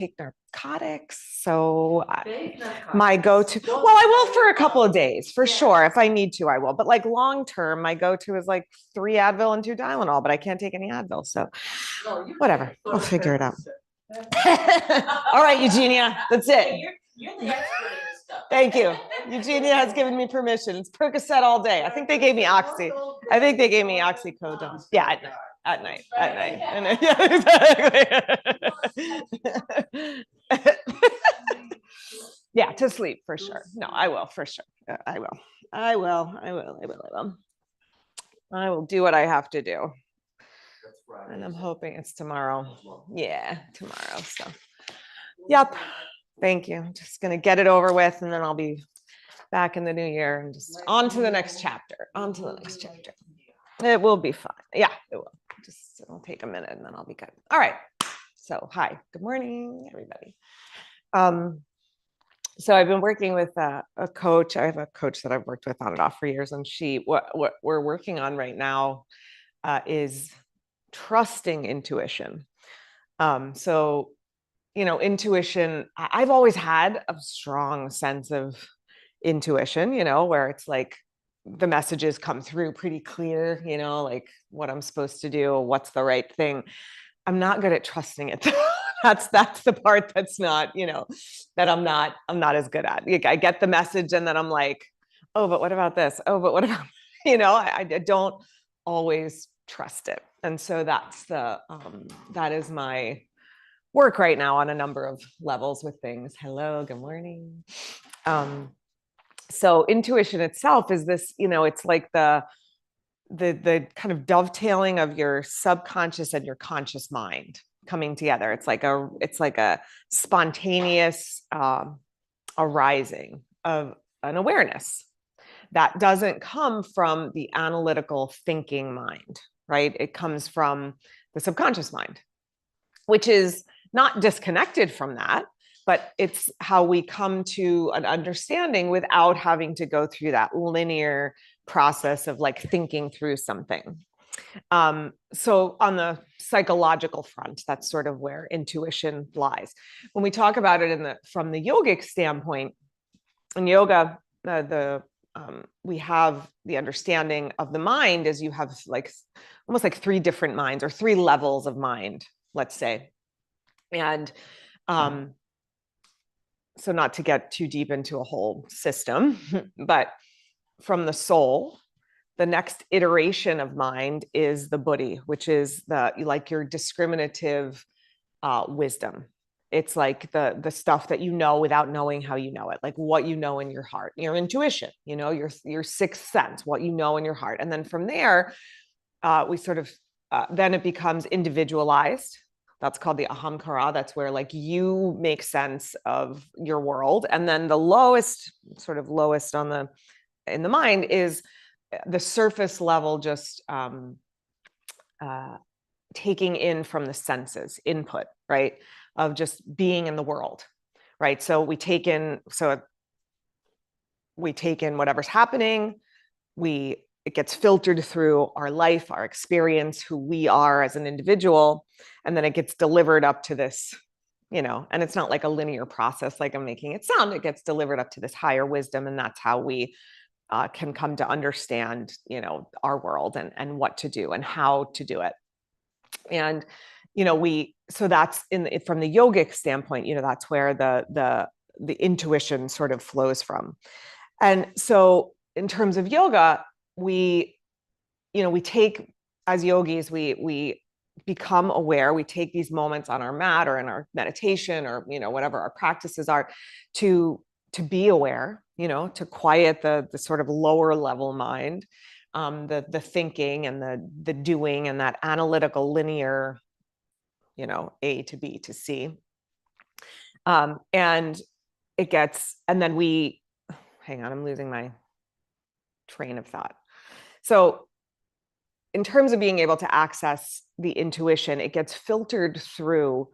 take narcotics. So my go-to, well, I will for a couple of days for sure. If I need to, I will. But like long term, my go-to is like 3 Advil and 2 Tylenol, but I can't take any Advil. So whatever, I'll figure it out. All right, Eugenia, that's it. You're the expert in this stuff. Thank you. Eugenia has given me permission. It's Percocet all day. I think they gave me Oxy. I think they gave me oxycodone. Yeah, at night. Yeah, exactly. Yeah, to sleep for sure. No, I will for sure. I will do what I have to do. And I'm hoping it's tomorrow. Yeah, tomorrow. So, yep. Thank you. I'm just going to get it over with, and then I'll be back in the new year and just on to the next chapter. On to the next chapter. It will be fine. Yeah, it will. Just it'll take a minute, and then I'll be good. All right. So, hi. Good morning, everybody. So I've been working with a coach. I have a coach that I've worked with on and off for years, and what we're working on right now is trusting intuition. So, intuition, I've always had a strong sense of intuition, where it's like the messages come through pretty clear, like what I'm supposed to do, what's the right thing. I'm not good at trusting it. That's the part that's not, that I'm not as good at. I get the message and then I'm like, oh, but what about this? Oh, but what about, I don't always trust it. And so that is my work right now on a number of levels with things. Hello, good morning. So intuition itself is this, it's like the kind of dovetailing of your subconscious and your conscious mind coming together. It's like a spontaneous arising of an awareness that doesn't come from the analytical thinking mind, right? It comes from the subconscious mind, which is not disconnected from that, but it's how we come to an understanding without having to go through that linear process of like thinking through something. So on the psychological front, that's sort of where intuition lies. When we talk about it from the yogic standpoint, in yoga, we have the understanding of the mind as you have like almost like 3 different minds or 3 levels of mind, let's say. And so not to get too deep into a whole system, but from the soul, the next iteration of mind is the buddhi, which is your discriminative wisdom. It's like the stuff that you know without knowing how you know it, like what you know in your heart, your intuition, your sixth sense, what you know in your heart. And then from there, we sort of, then it becomes individualized. That's called the ahamkara. That's where like you make sense of your world. And then the lowest in the mind is the surface level, just taking in from the senses input, right? Of just being in the world, right? So we take in whatever's happening. It gets filtered through our life, our experience, who we are as an individual, and then it gets delivered up to this, and it's not like a linear process like I'm making it sound. It gets delivered up to this higher wisdom, and that's how we can come to understand, our world and what to do and how to do it. And, so that's from the yogic standpoint, that's where the intuition sort of flows from. And so in terms of yoga, we take, as yogis, we become aware. We take these moments on our mat or in our meditation or, whatever our practices are to be aware, to quiet the sort of lower level mind, the thinking and the doing and that analytical linear, A to B to C. And then hang on, I'm losing my train of thought. So in terms of being able to access the intuition, it gets filtered through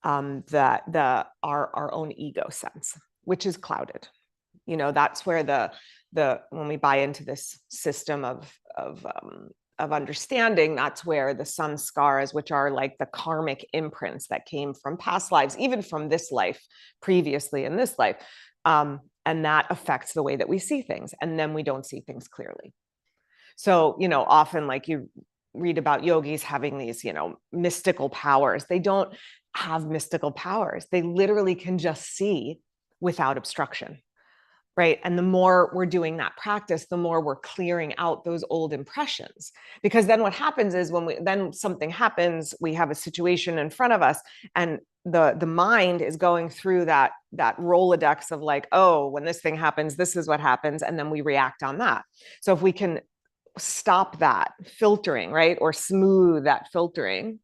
our own ego sense, which is clouded. That's where when we buy into this system of of understanding, that's where the samskaras, which are like the karmic imprints that came from past lives, even from this life, previously in this life, and that affects the way that we see things, and then we don't see things clearly. So, often like you read about yogis having these, mystical powers. They don't have mystical powers. They literally can just see without obstruction. Right. And the more we're doing that practice, the more we're clearing out those old impressions. Because then what happens is then something happens, we have a situation in front of us, and the mind is going through that Rolodex of like, oh, when this thing happens, this is what happens. And then we react on that. So if we can stop that filtering, right, or smooth that filtering,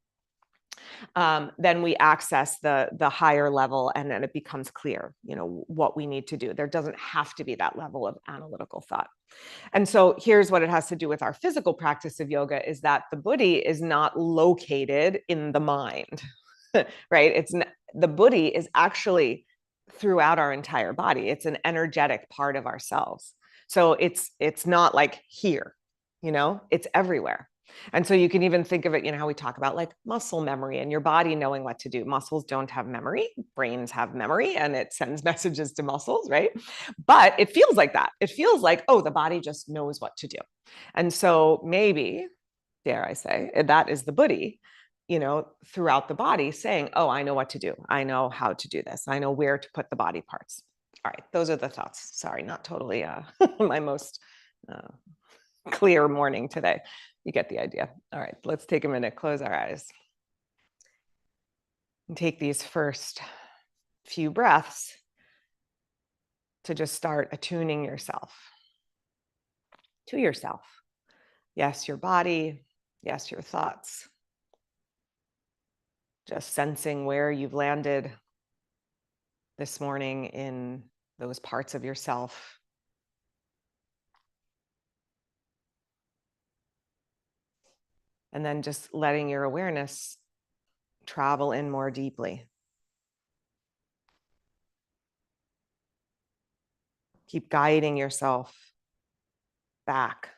then we access the higher level, and then it becomes clear, what we need to do. There doesn't have to be that level of analytical thought. And so here's what it has to do with our physical practice of yoga, is that the buddhi is not located in the mind, right? The buddhi is actually throughout our entire body. It's an energetic part of ourselves. So it's not like here, it's everywhere. And so you can even think of it, how we talk about like muscle memory and your body knowing what to do. Muscles don't have memory, brains have memory, and it sends messages to muscles, right? But it feels like that. It feels like, oh, the body just knows what to do. And so maybe, dare I say, that is the buddhi, throughout the body saying, oh, I know what to do. I know how to do this. I know where to put the body parts. All right, those are the thoughts. Sorry, not totally my most clear morning today. You get the idea. All right, let's take a minute, close our eyes, and take these first few breaths to just start attuning yourself to yourself. Yes, your body. Yes, your thoughts. Just sensing where you've landed this morning in those parts of yourself. And then just letting your awareness travel in more deeply. Keep guiding yourself back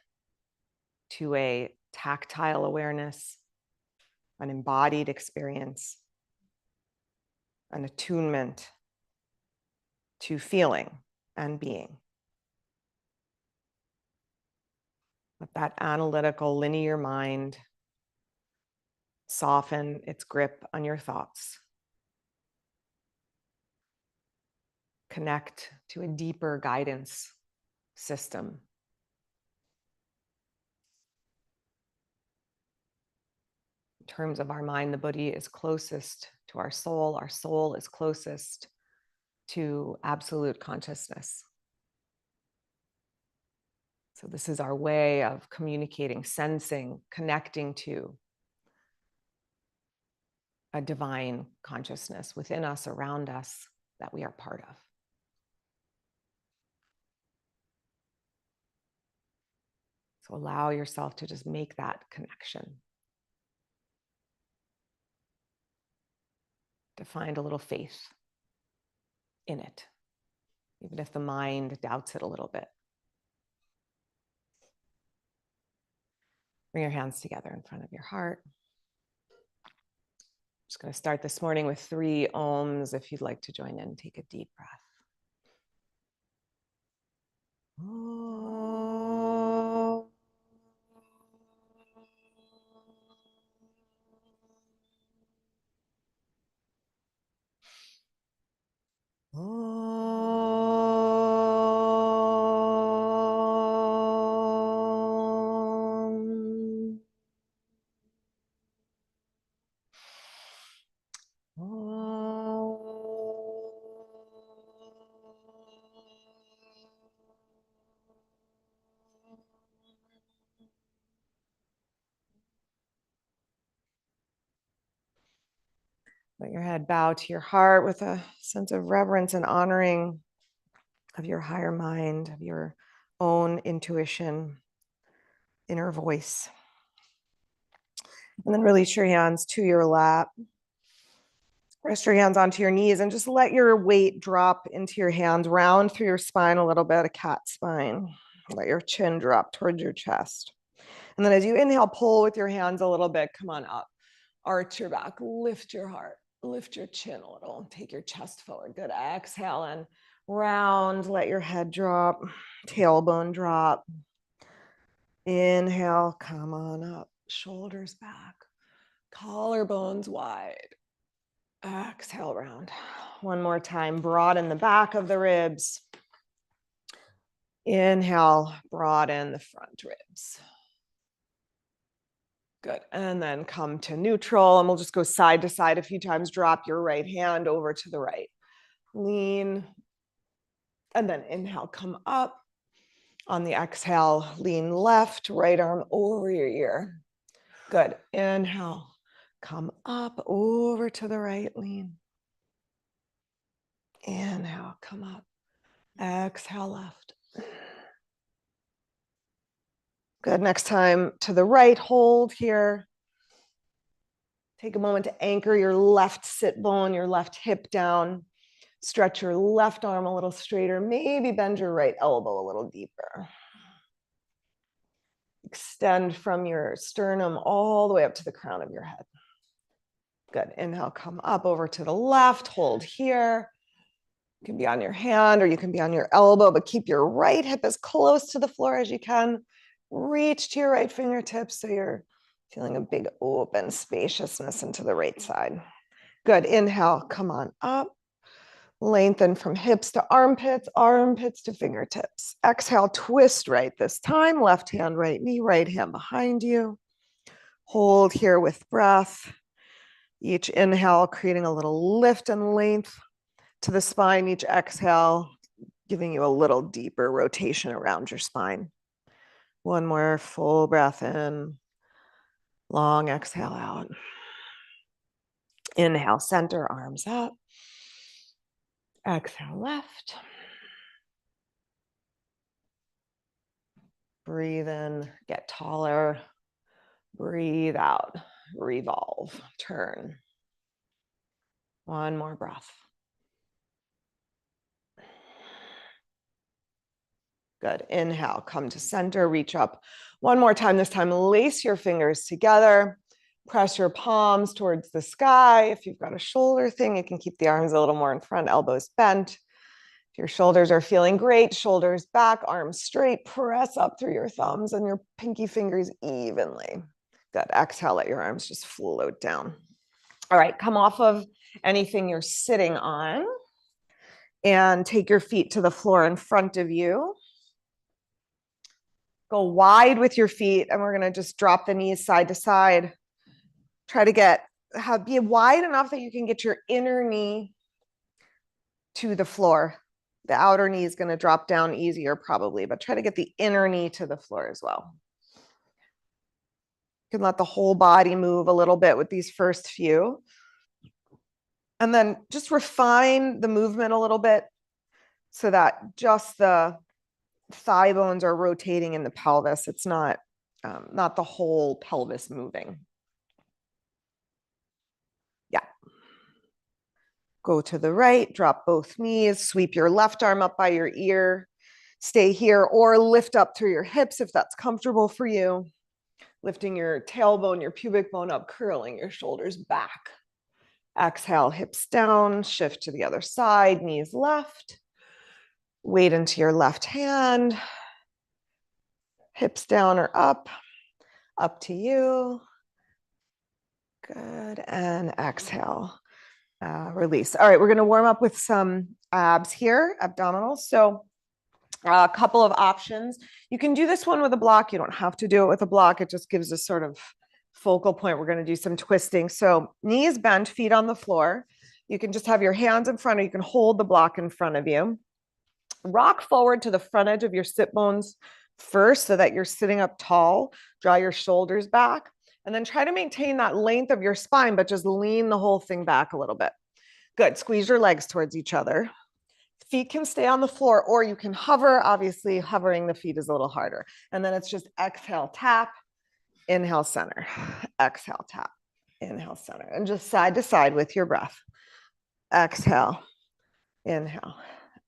to a tactile awareness, an embodied experience, an attunement to feeling and being. Let that analytical, linear mind soften its grip on your thoughts. Connect to a deeper guidance system. In terms of our mind, the buddhi is closest to our soul. Our soul is closest to absolute consciousness. So this is our way of communicating, sensing, connecting to a divine consciousness within us, around us, that we are part of. So allow yourself to just make that connection. To find a little faith in it, even if the mind doubts it a little bit. Bring your hands together in front of your heart. I'm just going to start this morning with 3 ohms. If you'd like to join in, take a deep breath. Om. Om. Let your head bow to your heart with a sense of reverence and honoring of your higher mind, of your own intuition, inner voice. And then release your hands to your lap. Rest your hands onto your knees and just let your weight drop into your hands, round through your spine a little bit, a cat spine. Let your chin drop towards your chest. And then as you inhale, pull with your hands a little bit. Come on up. Arch your back, lift your heart, lift your chin a little, take your chest forward. Good. Exhale and round, let your head drop, tailbone drop. Inhale, come on up, shoulders back, collarbones wide. Exhale, round. One more time, broaden the back of the ribs. Inhale, broaden the front ribs. Good. And then come to neutral, and we'll just go side to side a few times. Drop your right hand over to the right. Lean. And then inhale, come up. On the exhale, lean left, right arm over your ear. Good. Inhale, come up, over to the right, lean. Inhale, come up. Exhale, left. Good. Next time to the right, hold here. Take a moment to anchor your left sit bone, your left hip down. Stretch your left arm a little straighter. Maybe bend your right elbow a little deeper. Extend from your sternum all the way up to the crown of your head. Good. Inhale, come up over to the left. Hold here. You can be on your hand or you can be on your elbow, but keep your right hip as close to the floor as you can. Reach to your right fingertips so you're feeling a big open spaciousness into the right side. Good. Inhale, come on up. Lengthen from hips to armpits, armpits to fingertips. Exhale, twist right this time. Left hand, right knee, right hand behind you. Hold here with breath. Each inhale, creating a little lift and length to the spine. Each exhale, giving you a little deeper rotation around your spine. One more full breath in. Long exhale out. Inhale, center, arms up. Exhale, left. Breathe in, get taller. Breathe out, revolve, turn. One more breath. Good. Inhale, come to center, reach up. One more time. This time, lace your fingers together. Press your palms towards the sky. If you've got a shoulder thing, you can keep the arms a little more in front, elbows bent. If your shoulders are feeling great, shoulders back, arms straight, press up through your thumbs and your pinky fingers evenly. Good. Exhale, let your arms just float down. All right, come off of anything you're sitting on and take your feet to the floor in front of you. Go wide with your feet, and we're going to just drop the knees side to side. Try to be wide enough that you can get your inner knee to the floor. The outer knee is going to drop down easier probably, but try to get the inner knee to the floor as well. You can let the whole body move a little bit with these first few. And then just refine the movement a little bit so that just the thigh bones are rotating in the pelvis. It's not the whole pelvis moving. Yeah. Go to the right, drop both knees, sweep your left arm up by your ear, stay here, or lift up through your hips if that's comfortable for you. Lifting your tailbone, your pubic bone up, curling your shoulders back. Exhale, hips down, shift to the other side, knees left. Weight into your left hand. Hips down or up to you. Good, and exhale, release. All right, we're gonna warm up with some abs here, abdominals. So a couple of options. You can do this one with a block. You don't have to do it with a block. It just gives a sort of focal point. We're gonna do some twisting. So knees bent, feet on the floor. You can just have your hands in front, or you can hold the block in front of you. Rock forward to the front edge of your sit bones first so that you're sitting up tall. Draw your shoulders back, and then try to maintain that length of your spine, but just lean the whole thing back a little bit. Good. Squeeze your legs towards each other. Feet can stay on the floor, or you can hover. Obviously, hovering the feet is a little harder. And then it's just exhale, tap, inhale, center, exhale, tap, inhale, center, and just side to side with your breath. Exhale, inhale,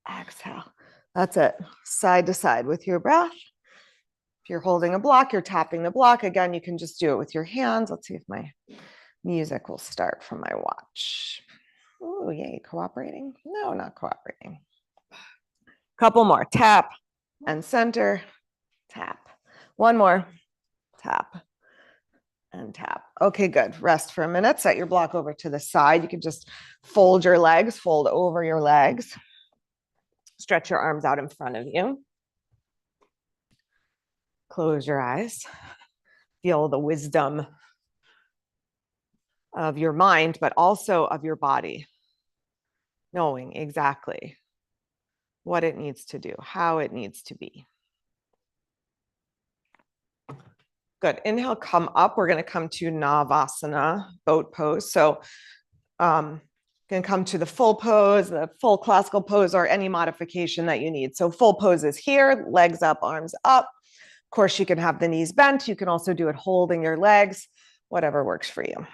exhale. That's it. Side to side with your breath. If you're holding a block, you're tapping the block. Again, you can just do it with your hands. Let's see if my music will start from my watch. Oh, yay, cooperating? No, not cooperating. Couple more, tap and center, tap. One more, tap and tap. Okay, good. Rest for a minute. Set your block over to the side. You can just fold your legs, fold over your legs. Stretch your arms out in front of you. Close your eyes. Feel the wisdom of your mind, but also of your body, knowing exactly what it needs to do, how it needs to be. Good. Inhale, come up. We're going to come to Navasana, boat pose. So going to come to the full pose, the full classical pose, or any modification that you need. So full pose is here, legs up, arms up. Of course, you can have the knees bent. You can also do it holding your legs, whatever works for you.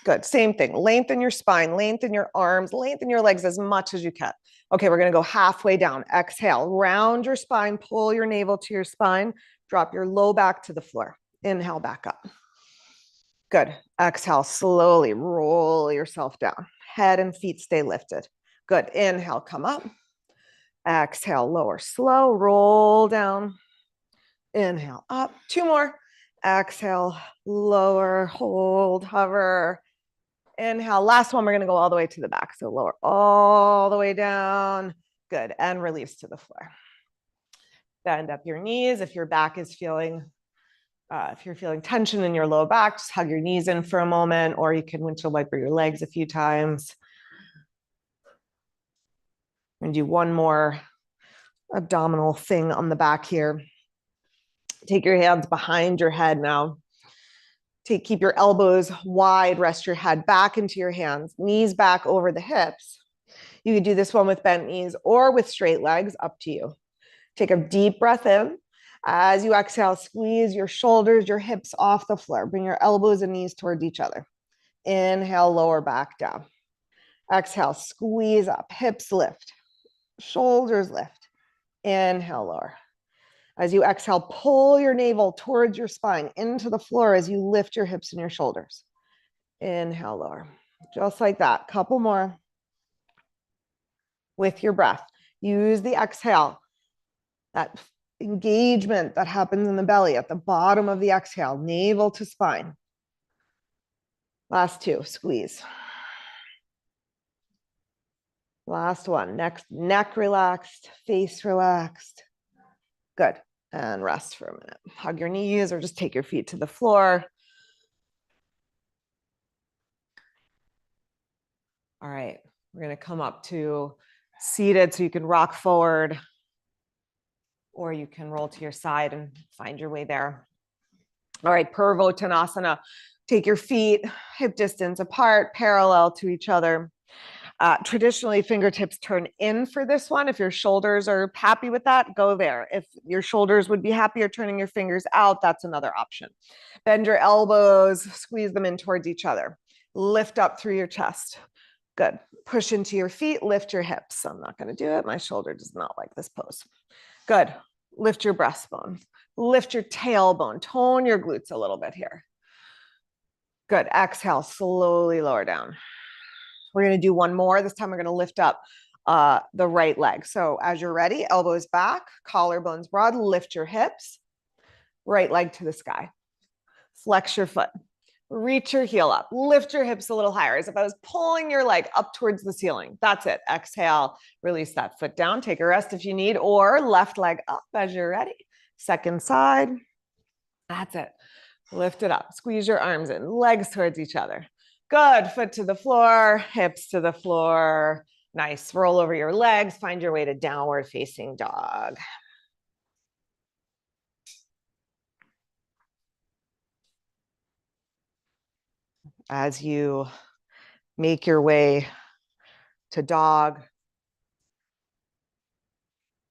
Good. Same thing. Lengthen your spine, lengthen your arms, lengthen your legs as much as you can. Okay, we're going to go halfway down. Exhale, round your spine, pull your navel to your spine, drop your low back to the floor. Inhale, back up. Good. Exhale, slowly roll yourself down. Head and feet stay lifted. Good. Inhale, come up. Exhale, lower, slow, roll down. Inhale, up. Two more. Exhale, lower, hold, hover. Inhale, last one, we're going to go all the way to the back. So lower all the way down. Good. And release to the floor. Bend up your knees. If your back is feeling, if you're feeling tension in your low back, just hug your knees in for a moment, or you can windshield wiper your legs a few times. And do one more abdominal thing on the back here. Take your hands behind your head now. Keep your elbows wide, rest your head back into your hands, knees back over the hips. You could do this one with bent knees or with straight legs, up to you. Take a deep breath in. As you exhale, squeeze your shoulders, your hips off the floor. Bring your elbows and knees towards each other. Inhale, lower back down. Exhale, squeeze up, hips lift, shoulders lift. Inhale, lower. As you exhale, pull your navel towards your spine into the floor as you lift your hips and your shoulders. Inhale, lower. Just like that. Couple more. With your breath, use the exhale, that engagement that happens in the belly at the bottom of the exhale, navel to spine. Last two, squeeze. Last one, neck relaxed, face relaxed. Good. And rest for a minute. Hug your knees or just take your feet to the floor. All right, we're going to come up to seated so you can rock forward, or you can roll to your side and find your way there. All right, Purvottanasana. Take your feet hip distance apart, parallel to each other. Traditionally, fingertips turn in for this one. If your shoulders are happy with that, go there. If your shoulders would be happier turning your fingers out, that's another option. Bend your elbows, squeeze them in towards each other. Lift up through your chest. Good. Push into your feet, lift your hips. I'm not going to do it. My shoulder does not like this pose. Good. Lift your breastbone. Lift your tailbone. Tone your glutes a little bit here. Good. Exhale, slowly lower down. We're going to do one more. This time we're going to lift up the right leg. So as you're ready, elbows back, collarbones broad, lift your hips, right leg to the sky. Flex your foot. Reach your heel up. Lift your hips a little higher, as if I was pulling your leg up towards the ceiling. That's it. Exhale. Release that foot down. Take a rest if you need, or left leg up as you're ready. Second side. That's it. Lift it up. Squeeze your arms in. Legs towards each other. Good. Foot to the floor. Hips to the floor. Nice. Roll over your legs. Find your way to downward facing dog. As you make your way to dog,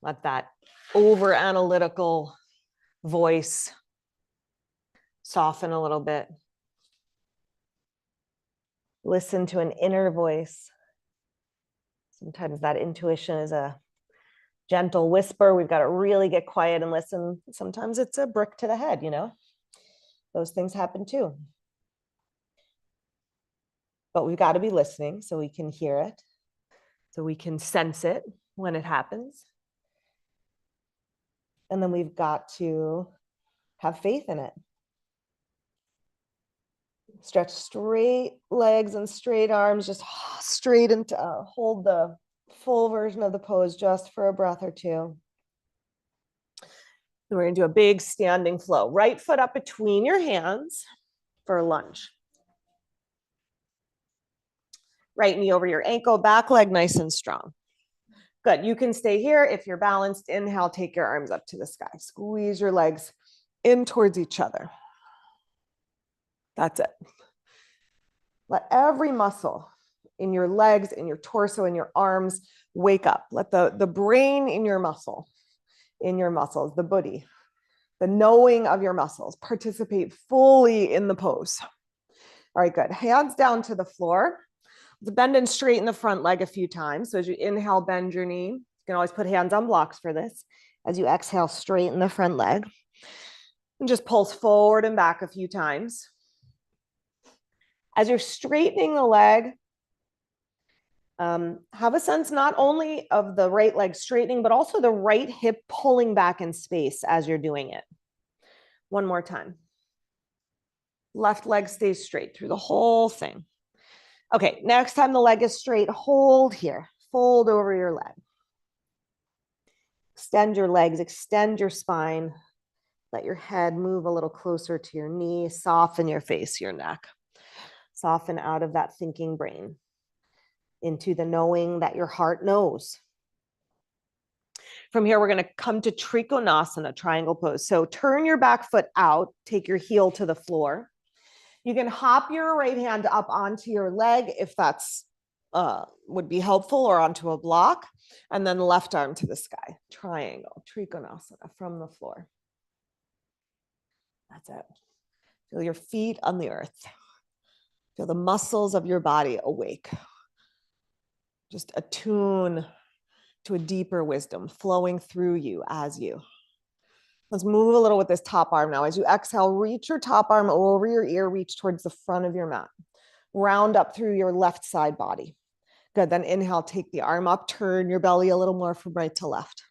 let that over analytical voice soften a little bit. Listen to an inner voice. Sometimes that intuition is a Gentle whisper. We've got to really get quiet and listen. Sometimes it's a brick to the head, you know? Those things happen too. But we've got to be listening so we can hear it, so we can sense it when it happens. And then we've got to have faith in it. Stretch straight legs and straight arms, just straight into hold the full version of the pose just for a breath or two. We're going to do a big standing flow. Right foot up between your hands for a lunge. Right knee over your ankle, back leg nice and strong. Good. You can stay here. If you're balanced, inhale, take your arms up to the sky. Squeeze your legs in towards each other. That's it. Let every muscle in your legs, in your torso, in your arms wake up. Let the brain in your muscles, the buddhi, the knowing of your muscles participate fully in the pose. All right, good. Hands down to the floor. Bend and straighten the front leg a few times. So as you inhale, bend your knee. You can always put hands on blocks for this. As you exhale, straighten the front leg. And just pulse forward and back a few times. As you're straightening the leg, have a sense not only of the right leg straightening, but also the right hip pulling back in space as you're doing it. One more time. Left leg stays straight through the whole thing. Okay, next time the leg is straight, hold here. Fold over your leg. Extend your legs, extend your spine. Let your head move a little closer to your knee. Soften your face, your neck. Soften out of that thinking brain into the knowing that your heart knows. From here, we're going to come to Trikonasana, triangle pose. So turn your back foot out, take your heel to the floor. You can hop your right hand up onto your leg if that's would be helpful, or onto a block, and then left arm to the sky. Triangle, Trikonasana from the floor. That's it. Feel your feet on the earth. Feel the muscles of your body awake. Just attune to a deeper wisdom flowing through you as you. Let's move a little with this top arm now. As you exhale, reach your top arm over your ear, reach towards the front of your mat. Round up through your left side body. Good, then inhale, take the arm up, turn your belly a little more from right to left.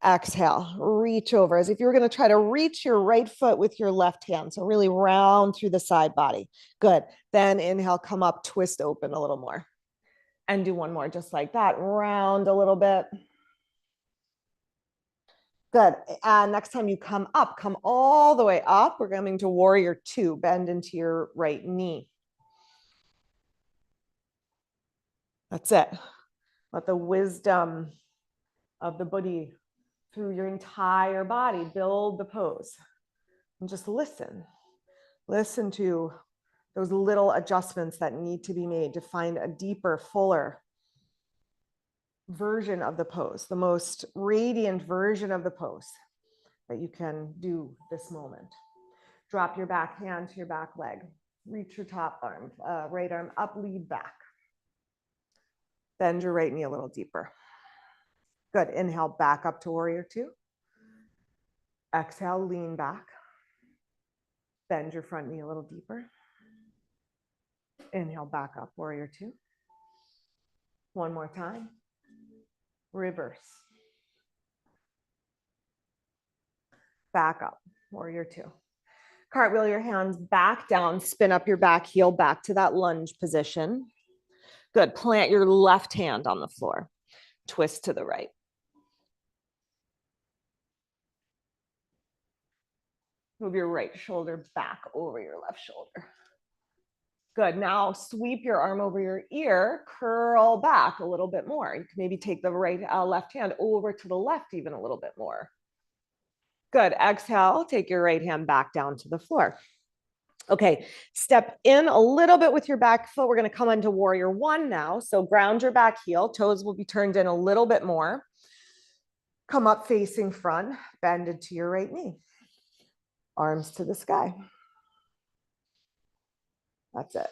Exhale, reach over as if you were going to try to reach your right foot with your left hand. So really round through the side body. Good, then inhale, come up, twist open a little more. And do one more just like that, round a little bit. Good. And next time you come up, come all the way up. We're coming to warrior two. Bend into your right knee. That's it. Let the wisdom of the buddhi through your entire body build the pose. And just listen. Listen to those little adjustments that need to be made to find a deeper, fuller version of the pose, the most radiant version of the pose that you can do this moment. Drop your back hand to your back leg. Reach your top arm, right arm up, lead back. Bend your right knee a little deeper. Good. Inhale, back up to warrior two. Exhale, lean back. Bend your front knee a little deeper. Inhale, back up, warrior two. One more time. Reverse. Back up, warrior two. Cartwheel your hands back down, spin up your back heel back to that lunge position. Good. Plant your left hand on the floor. Twist to the right. Move your right shoulder back over your left shoulder. Good. Now sweep your arm over your ear, curl back a little bit more. You can maybe take the left hand over to the left even a little bit more. Good. Exhale, take your right hand back down to the floor. Okay, step in a little bit with your back foot. We're going to come into warrior one now. So ground your back heel. Toes will be turned in a little bit more. Come up facing front, bend into your right knee. Arms to the sky. That's it.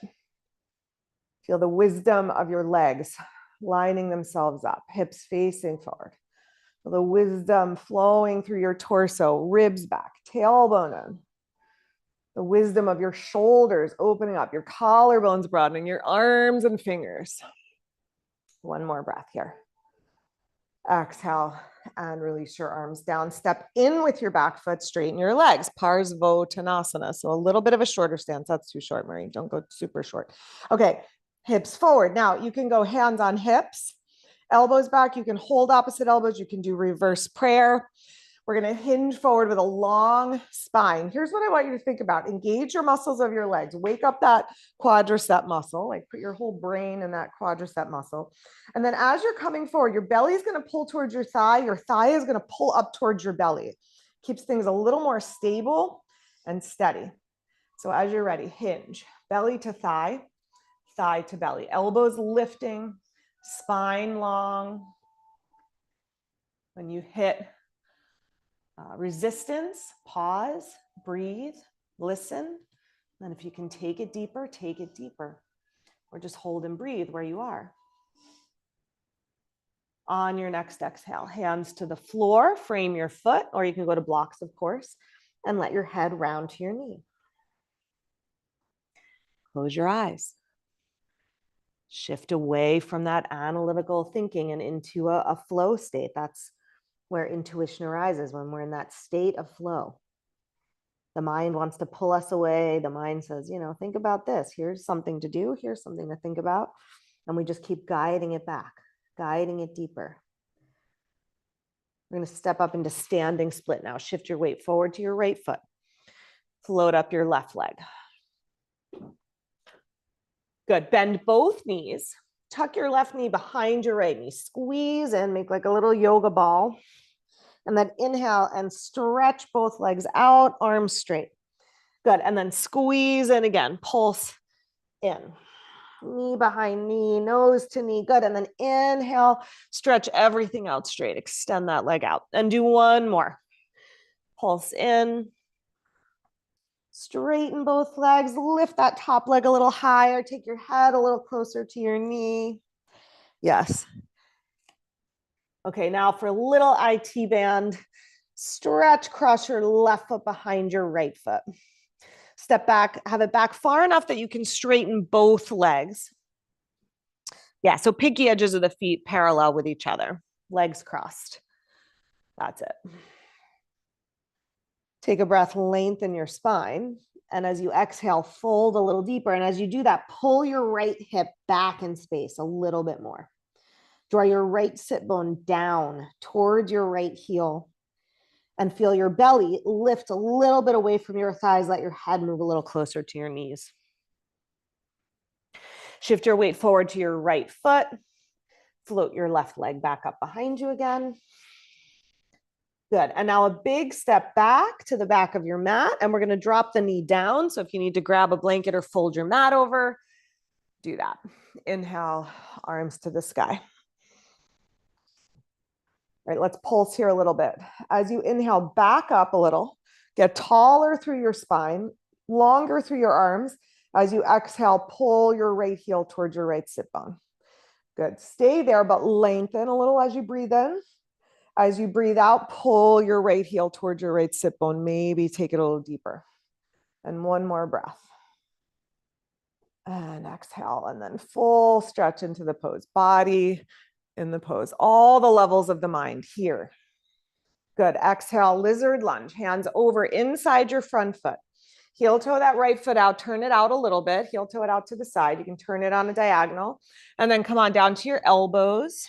Feel the wisdom of your legs lining themselves up, hips facing forward. The wisdom flowing through your torso, ribs back, tailbone in. The wisdom of your shoulders opening up, your collarbones broadening, your arms and fingers. One more breath here. Exhale and release your arms down. Step in with your back foot, straighten your legs. Parsvottanasana. So a little bit of a shorter stance. That's too short, Marie. Don't go super short. Okay, hips forward. Now you can go hands on hips, elbows back. You can hold opposite elbows. You can do reverse prayer. We're going to hinge forward with a long spine. Here's what I want you to think about. Engage your muscles of your legs. Wake up that quadricep muscle, like put your whole brain in that quadricep muscle. And then as you're coming forward, your belly is going to pull towards your thigh. Your thigh is going to pull up towards your belly. Keeps things a little more stable and steady. So as you're ready, hinge, belly to thigh, thigh to belly, elbows lifting, spine long. When you hit resistance, pause, breathe, listen. And if you can take it deeper, take it deeper. Or just hold and breathe where you are. On your next exhale, hands to the floor, frame your foot, or you can go to blocks, of course, and let your head round to your knee. Close your eyes. Shift away from that analytical thinking and into a flow state. That's where intuition arises, when we're in that state of flow. The mind wants to pull us away. The mind says, you know, think about this. Here's something to do. Here's something to think about. And we just keep guiding it back, guiding it deeper. We're going to step up into standing split now. Shift your weight forward to your right foot. Float up your left leg. Good. Bend both knees. Tuck your left knee behind your right knee. Squeeze in, make like a little yoga ball. And then inhale and stretch both legs out, arms straight. Good. And then squeeze in again, pulse in. Knee behind knee, nose to knee. Good. And then inhale, stretch everything out straight. Extend that leg out. And do one more. Pulse in. Straighten both legs. Lift that top leg a little higher. Take your head a little closer to your knee. Yes. Okay, now for a little IT band. Stretch, cross your left foot behind your right foot. Step back, have it back far enough that you can straighten both legs. Yeah, so pinky edges of the feet parallel with each other, legs crossed. That's it. Take a breath, lengthen your spine. And as you exhale, fold a little deeper. And as you do that, pull your right hip back in space a little bit more. Draw your right sit bone down towards your right heel. And feel your belly lift a little bit away from your thighs. Let your head move a little closer to your knees. Shift your weight forward to your right foot. Float your left leg back up behind you again. Good. And now a big step back to the back of your mat. And we're going to drop the knee down. So if you need to grab a blanket or fold your mat over, do that. Inhale, arms to the sky. All right, let's pulse here a little bit. As you inhale, back up a little, get taller through your spine, longer through your arms. As you exhale, pull your right heel towards your right sit bone. Good. Stay there, but lengthen a little as you breathe in. As you breathe out, pull your right heel towards your right sit bone. Maybe take it a little deeper. And one more breath. And exhale, and then full stretch into the pose. Body in the pose. All the levels of the mind here. Good. Exhale, lizard lunge. Hands over inside your front foot. Heel toe that right foot out. Turn it out a little bit. Heel toe it out to the side. You can turn it on a diagonal. And then come on down to your elbows.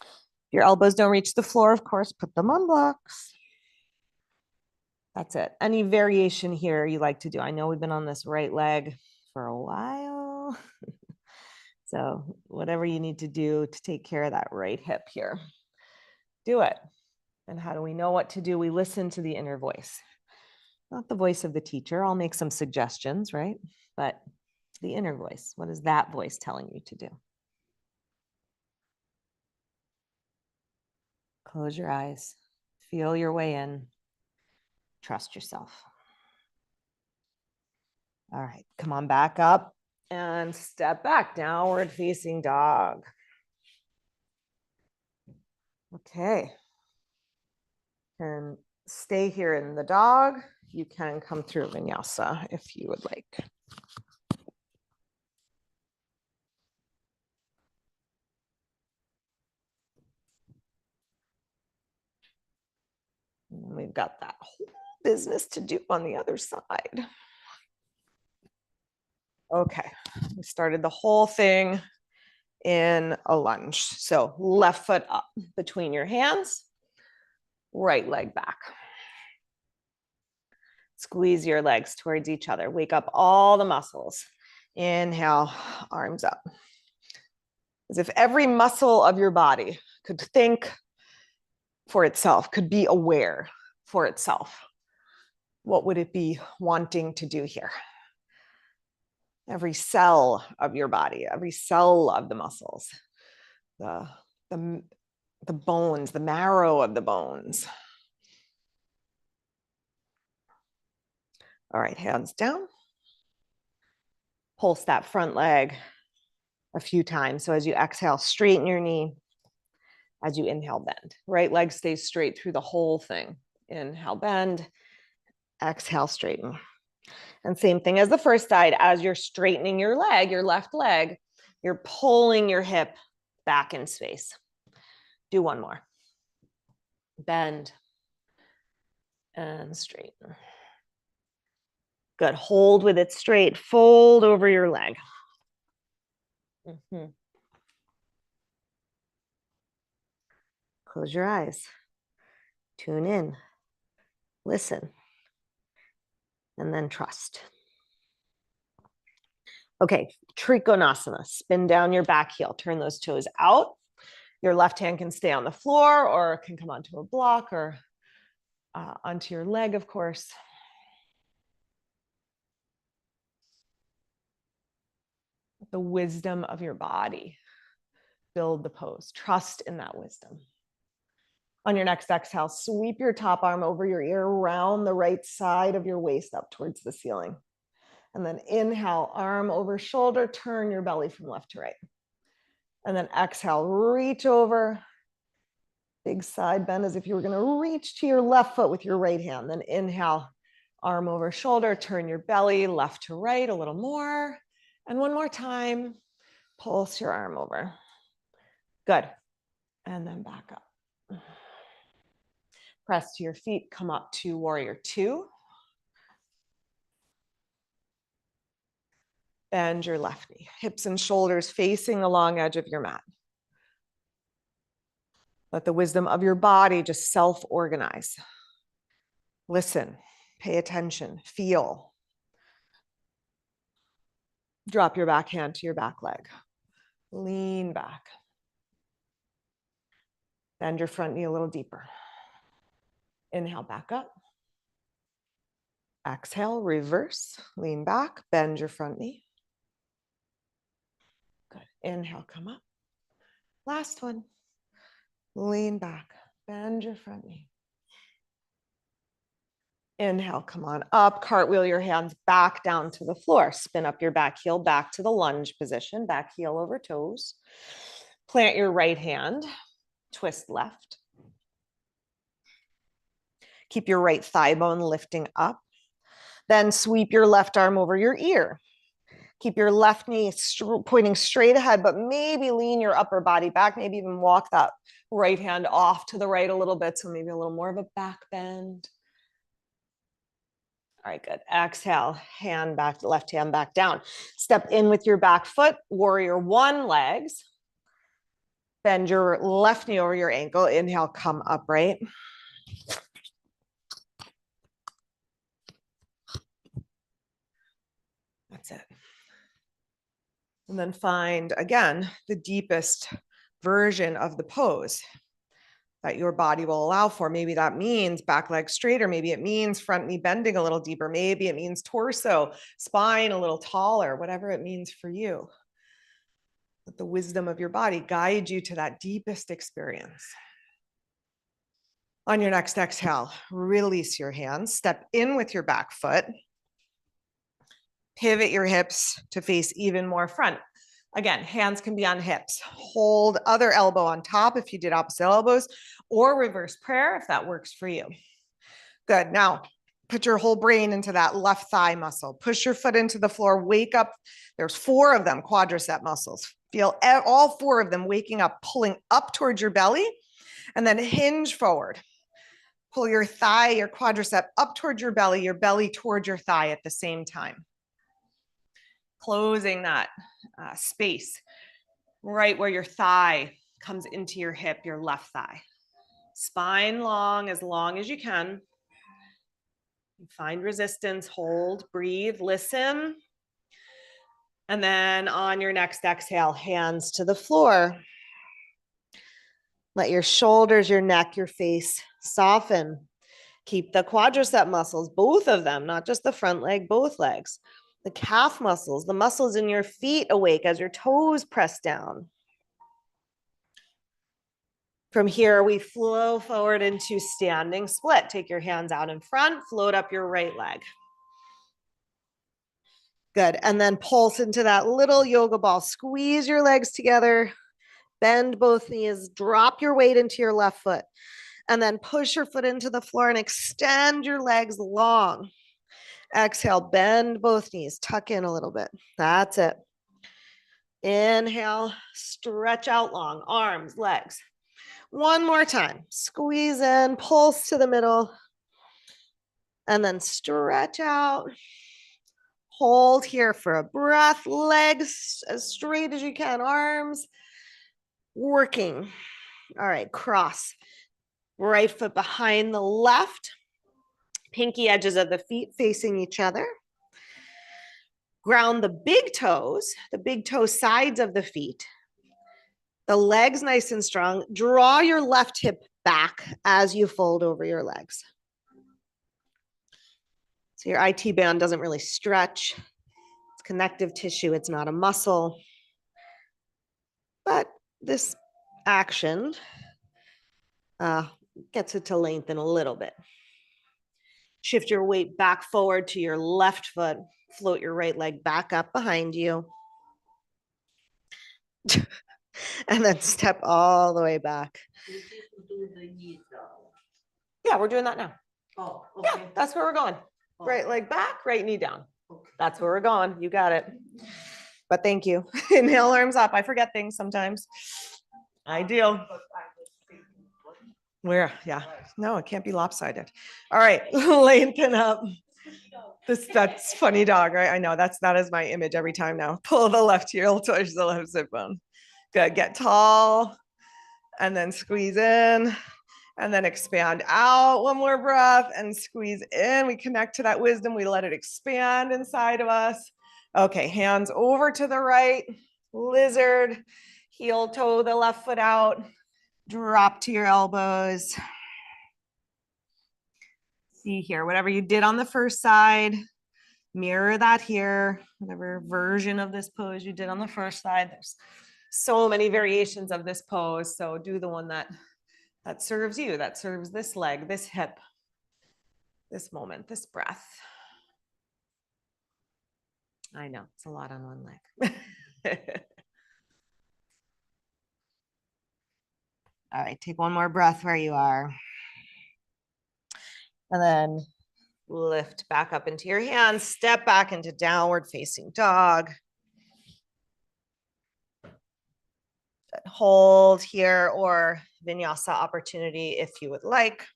If your elbows don't reach the floor, of course, put them on blocks. That's it. Any variation here you like to do? I know we've been on this right leg for a while. So whatever you need to do to take care of that right hip here, do it. And how do we know what to do? We listen to the inner voice, not the voice of the teacher. I'll make some suggestions, right? But the inner voice, what is that voice telling you to do? Close your eyes, feel your way in, trust yourself. All right, come on back up and step back, downward facing dog. Okay. And stay here in the dog. You can come through vinyasa if you would like. And we've got that whole business to do on the other side. Okay, we started the whole thing in a lunge. So left foot up between your hands, right leg back. Squeeze your legs towards each other. Wake up all the muscles. Inhale, arms up. As if every muscle of your body could think for itself, could be aware for itself. What would it be wanting to do here? Every cell of your body, every cell of the muscles, the bones, the marrow of the bones. All right, hands down. Pulse that front leg a few times. So as you exhale, straighten your knee. As you inhale, bend. Right leg stays straight through the whole thing. Inhale, bend. Exhale, straighten. And same thing as the first side. As you're straightening your leg, your left leg, you're pulling your hip back in space. Do one more. Bend and straighten. Good. Hold with it straight. Fold over your leg. Close your eyes. Tune in. Listen. And then trust. Okay, Trikonasana. Spin down your back heel. Turn those toes out. Your left hand can stay on the floor or can come onto a block or onto your leg, of course. The wisdom of your body. Build the pose. Trust in that wisdom. On your next exhale, sweep your top arm over your ear, round the right side of your waist up towards the ceiling. And then inhale, arm over shoulder, turn your belly from left to right. And then exhale, reach over, big side bend as if you were going to reach to your left foot with your right hand. Then inhale, arm over shoulder, turn your belly left to right a little more. And one more time, pulse your arm over. Good. And then back up. Press to your feet, come up to warrior two. Bend your left knee, hips and shoulders facing the long edge of your mat. Let the wisdom of your body just self-organize. Listen, pay attention, feel. Drop your back hand to your back leg. Lean back. Bend your front knee a little deeper. Inhale, back up. Exhale, reverse, lean back, bend your front knee. Good. Inhale, come up. Last one. Lean back, bend your front knee. Inhale, come on up, cartwheel your hands back down to the floor. Spin up your back heel back to the lunge position, back heel over toes. Plant your right hand, twist left. Keep your right thigh bone lifting up. Then sweep your left arm over your ear. Keep your left knee pointing straight ahead, but maybe lean your upper body back, maybe even walk that right hand off to the right a little bit, so maybe a little more of a back bend. All right, good. Exhale, hand back, left hand back down. Step in with your back foot, warrior one legs. Bend your left knee over your ankle. Inhale, come upright. That's it. And then find, again, the deepest version of the pose that your body will allow for. Maybe that means back leg straighter. Maybe it means front knee bending a little deeper. Maybe it means torso, spine a little taller, whatever it means for you. Let the wisdom of your body guide you to that deepest experience. On your next exhale, release your hands. Step in with your back foot. Pivot your hips to face even more front. Again, hands can be on hips. Hold other elbow on top if you did opposite elbows, or reverse prayer if that works for you. Good. Now, put your whole brain into that left thigh muscle. Push your foot into the floor. Wake up. There's 4 of them, quadricep muscles. Feel all 4 of them waking up, pulling up towards your belly, and then hinge forward. Pull your thigh, your quadricep up towards your belly towards your thigh at the same time. Closing that space right where your thigh comes into your hip, your left thigh. Spine long as you can. Find resistance, hold, breathe, listen. And then on your next exhale, hands to the floor. Let your shoulders, your neck, your face soften. Keep the quadricep muscles, both of them, not just the front leg, both legs. The calf muscles, the muscles in your feet awake as your toes press down. From here, we flow forward into standing split. Take your hands out in front, float up your right leg. Good. And then pulse into that little yoga ball. Squeeze your legs together, bend both knees, drop your weight into your left foot, and then push your foot into the floor and extend your legs long. Exhale, bend both knees, tuck in a little bit. That's it. Inhale, stretch out long, arms, legs. One more time. Squeeze in, pulse to the middle, and then stretch out. Hold here for a breath, legs as straight as you can, arms working. All right, cross. Right foot behind the left, pinky edges of the feet facing each other. Ground the big toe sides of the feet. The legs nice and strong. Draw your left hip back as you fold over your legs. So your IT band doesn't really stretch. It's connective tissue. It's not a muscle. But this action gets it to lengthen a little bit. Shift your weight back forward to your left foot. Float your right leg back up behind you. And then step all the way back. Yeah, we're doing that now. Oh, okay. Yeah, that's where we're going. Right leg back, right knee down. That's where we're going. You got it. But thank you. Inhale, arms up. I forget things sometimes. I do. Where? Yeah. No, it can't be lopsided. All right. Lengthen up. That's funny dog, right? I know that is my image every time now. Pull the left heel towards the left sit bone. Good. Get tall and then squeeze in and then expand out. One more breath and squeeze in. We connect to that wisdom. We let it expand inside of us. Okay. Hands over to the right. Lizard. Heel toe the left foot out. Drop to your elbows. See here, whatever you did on the first side, mirror that here, whatever version of this pose you did on the first side. There's so many variations of this pose. So do the one that serves you, that serves this leg, this hip, this moment, this breath. I know it's a lot on one leg. All right, take one more breath where you are. And then lift back up into your hands, step back into downward facing dog. Hold here or vinyasa opportunity if you would like.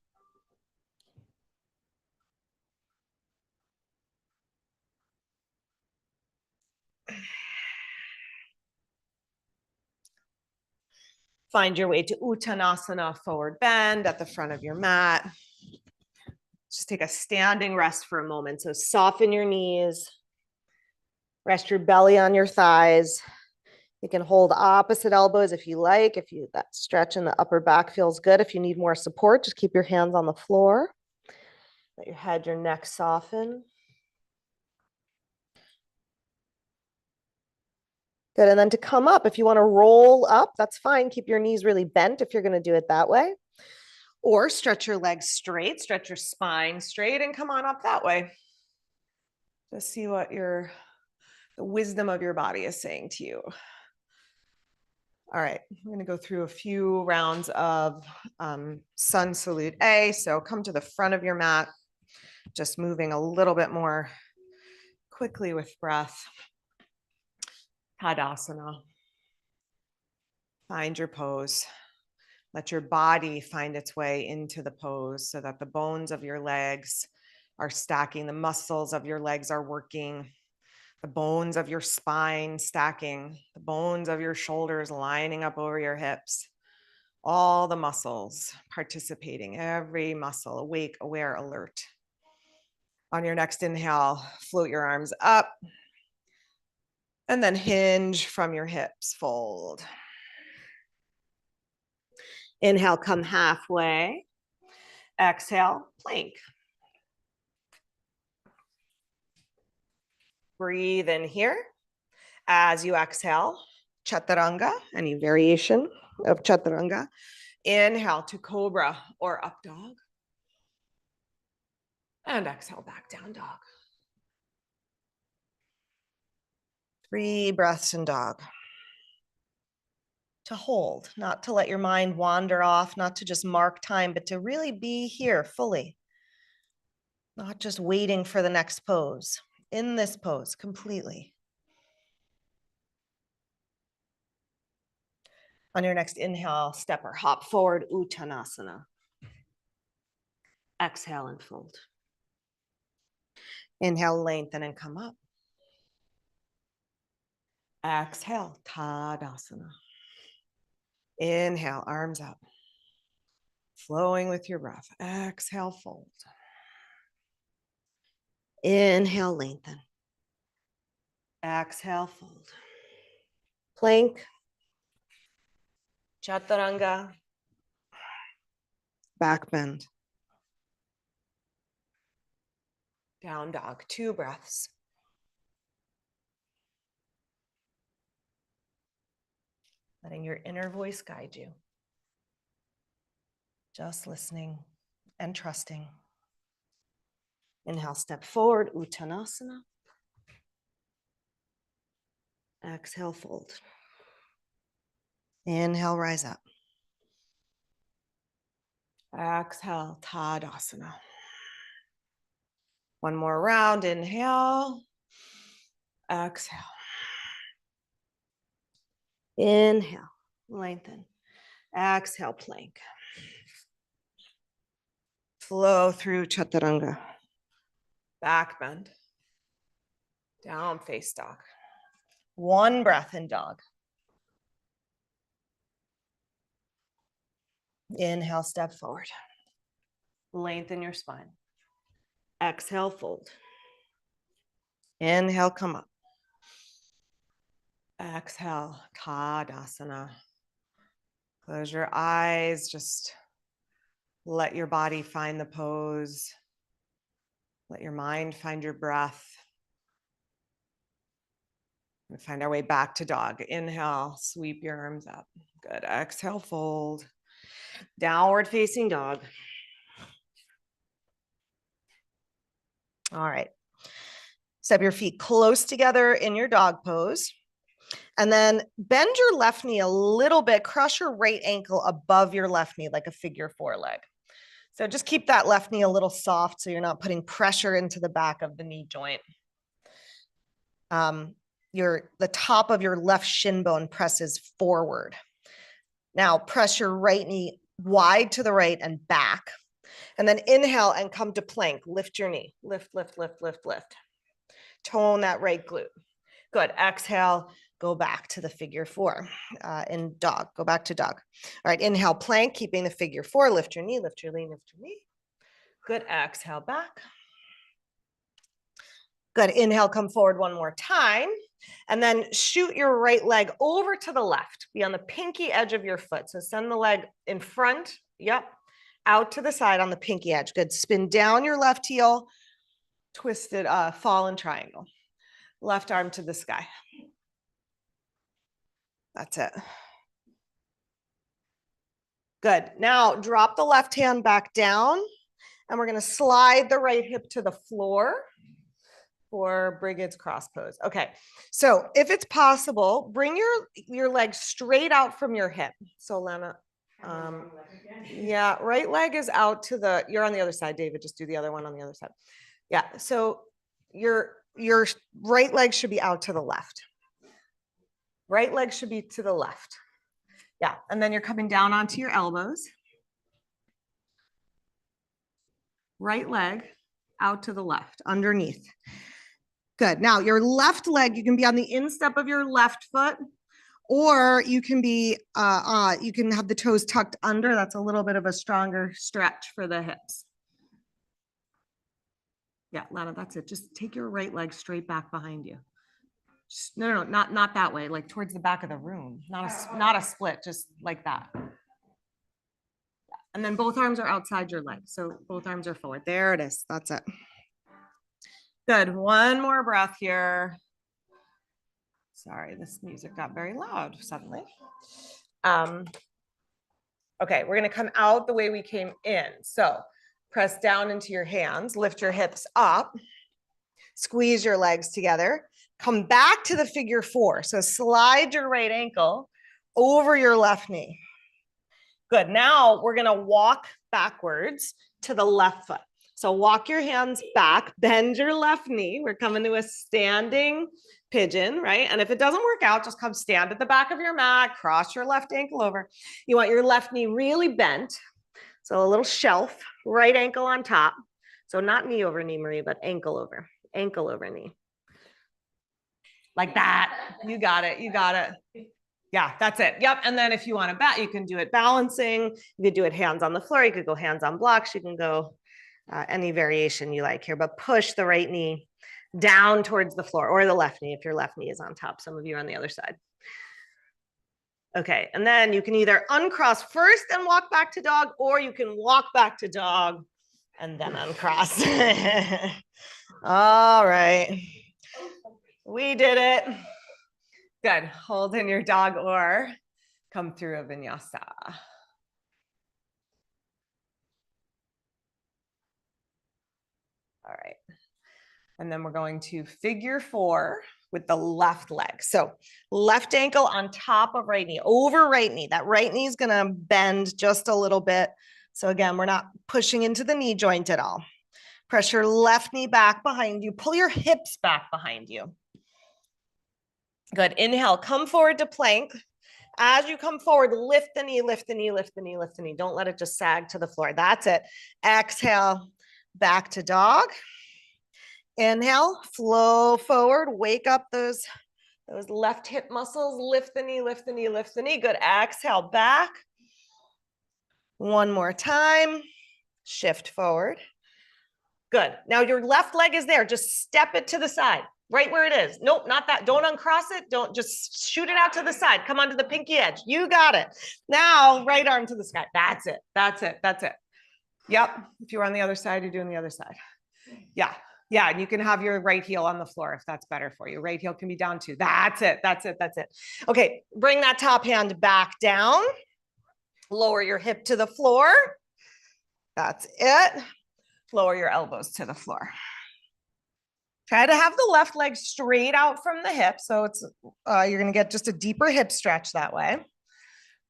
Find your way to Uttanasana, forward bend at the front of your mat. Just take a standing rest for a moment. So soften your knees, rest your belly on your thighs. You can hold opposite elbows if you like. If that stretch in the upper back feels good. If you need more support, just keep your hands on the floor. Let your head, your neck soften. Good. And then to come up, if you want to roll up, that's fine. Keep your knees really bent if you're going to do it that way. Or stretch your legs straight, stretch your spine straight, and come on up that way. Just see what the wisdom of your body is saying to you. All right, I'm going to go through a few rounds of sun salute A. So come to the front of your mat, just moving a little bit more quickly with breath. Tadasana. Find your pose. Let your body find its way into the pose so that the bones of your legs are stacking, the muscles of your legs are working, the bones of your spine stacking, the bones of your shoulders lining up over your hips. All the muscles participating, every muscle awake, aware, alert. On your next inhale, float your arms up and then hinge from your hips, fold. Inhale, come halfway. Exhale, plank. Breathe in here. As you exhale, chaturanga, any variation of chaturanga. Inhale to cobra or up dog. And exhale, back down dog. 3 breaths in dog. To hold, not to let your mind wander off, not to just mark time, but to really be here fully. Not just waiting for the next pose, in this pose completely. On your next inhale, step or hop forward, uttanasana. Exhale and fold. Inhale, lengthen and come up. Exhale, tadasana. Inhale, arms up. Flowing with your breath. Exhale, fold. Inhale, lengthen. Exhale, fold. Plank. Chaturanga. Back bend. Down dog, 2 breaths. Letting your inner voice guide you. Just listening and trusting. Inhale, step forward, uttanasana. Exhale, fold. Inhale, rise up. Exhale, tadasana. One more round, inhale. Exhale. Inhale, lengthen. Exhale, plank. Flow through chaturanga. Back bend. Down face dog. 1 breath in dog. Inhale, step forward. Lengthen your spine. Exhale, fold. Inhale, come up. Exhale, tadasana. Close your eyes. Just let your body find the pose. Let your mind find your breath. And find our way back to dog. Inhale, sweep your arms up. Good. Exhale, fold. Downward facing dog. All right. Step your feet close together in your dog pose. And then bend your left knee a little bit. Cross your right ankle above your left knee like a figure 4 leg. So just keep that left knee a little soft so you're not putting pressure into the back of the knee joint. The top of your left shin bone presses forward. Now press your right knee wide to the right and back. And then inhale and come to plank. Lift your knee. Lift, lift, lift, lift, lift. Tone that right glute. Good. Exhale. Go back to the figure 4 in dog. Go back to dog. All right. Inhale, plank, keeping the figure 4. Lift your knee, lift your knee, lift your knee. Good. Exhale, back. Good. Inhale, come forward one more time. And then shoot your right leg over to the left. Be on the pinky edge of your foot. So send the leg in front. Yep. Out to the side on the pinky edge. Good. Spin down your left heel. Twisted fallen triangle. Left arm to the sky. That's it. Good. Now drop the left hand back down and we're going to slide the right hip to the floor. for Brigid's cross pose. Okay, so if it's possible, bring your leg straight out from your hip. So Lana, yeah, right leg is out to the, you're on the other side, David, just do the other one on the other side. Yeah, so your right leg should be out to the left. Right leg should be to the left. Yeah, and then you're coming down onto your elbows. Right leg out to the left, underneath. Good. Now your left leg, you can be on the instep of your left foot, or you can be, you can have the toes tucked under. That's a little bit of a stronger stretch for the hips. Yeah, Lana, that's it. Just take your right leg straight back behind you. Just, no, not that way, like towards the back of the room. Not a split, just like that. And then both arms are outside your leg. So both arms are forward. There it is. That's it. Good. One more breath here. Sorry, this music got very loud suddenly. Okay, we're going to come out the way we came in. So press down into your hands, lift your hips up, squeeze your legs together, come back to the figure four. So slide your right ankle over your left knee. Good. Now we're going to walk backwards to the left foot. So walk your hands back, bend your left knee. We're coming to a standing pigeon, right? And if it doesn't work out, just come stand at the back of your mat, cross your left ankle over. You want your left knee really bent. So a little shelf, right ankle on top. So not knee over knee, Marie, but ankle over knee. Like that. You got it. You got it. Yeah, that's it. Yep. And then if you want to you can do it balancing. You could do it hands on the floor. You could go hands on blocks. You can go any variation you like here, but push the right knee down towards the floor, or the left knee if your left knee is on top. Some of you are on the other side. Okay. And then you can either uncross first and walk back to dog, or you can walk back to dog and then uncross. All right. We did it. Good. Hold in your dog or come through a vinyasa. All right. And then we're going to figure four with the left leg. So left ankle on top of right knee, over right knee. That right knee is going to bend just a little bit. So again, we're not pushing into the knee joint at all. Press your left knee back behind you. Pull your hips back behind you. Good. Inhale, come forward to plank. As you come forward, lift the knee, lift the knee, lift the knee, lift the knee. Don't let it just sag to the floor. That's it. Exhale, back to dog. Inhale, flow forward, wake up those left hip muscles, lift the knee, lift the knee, lift the knee. Good. Exhale, back. One more time. Shift forward. Good. Now your left leg is there. Just step it to the side, right where it is. Nope, not that. Don't uncross it. Don't just shoot it out to the side. Come onto the pinky edge. You got it. Now, right arm to the sky. That's it. That's it. That's it. Yep. If you're on the other side, you're doing the other side. Yeah. Yeah. And you can have your right heel on the floor if that's better for you. Right heel can be down too. That's it. That's it. That's it. Okay. Bring that top hand back down. Lower your hip to the floor. That's it. Lower your elbows to the floor. Try to have the left leg straight out from the hip. So it's you're going to get just a deeper hip stretch that way.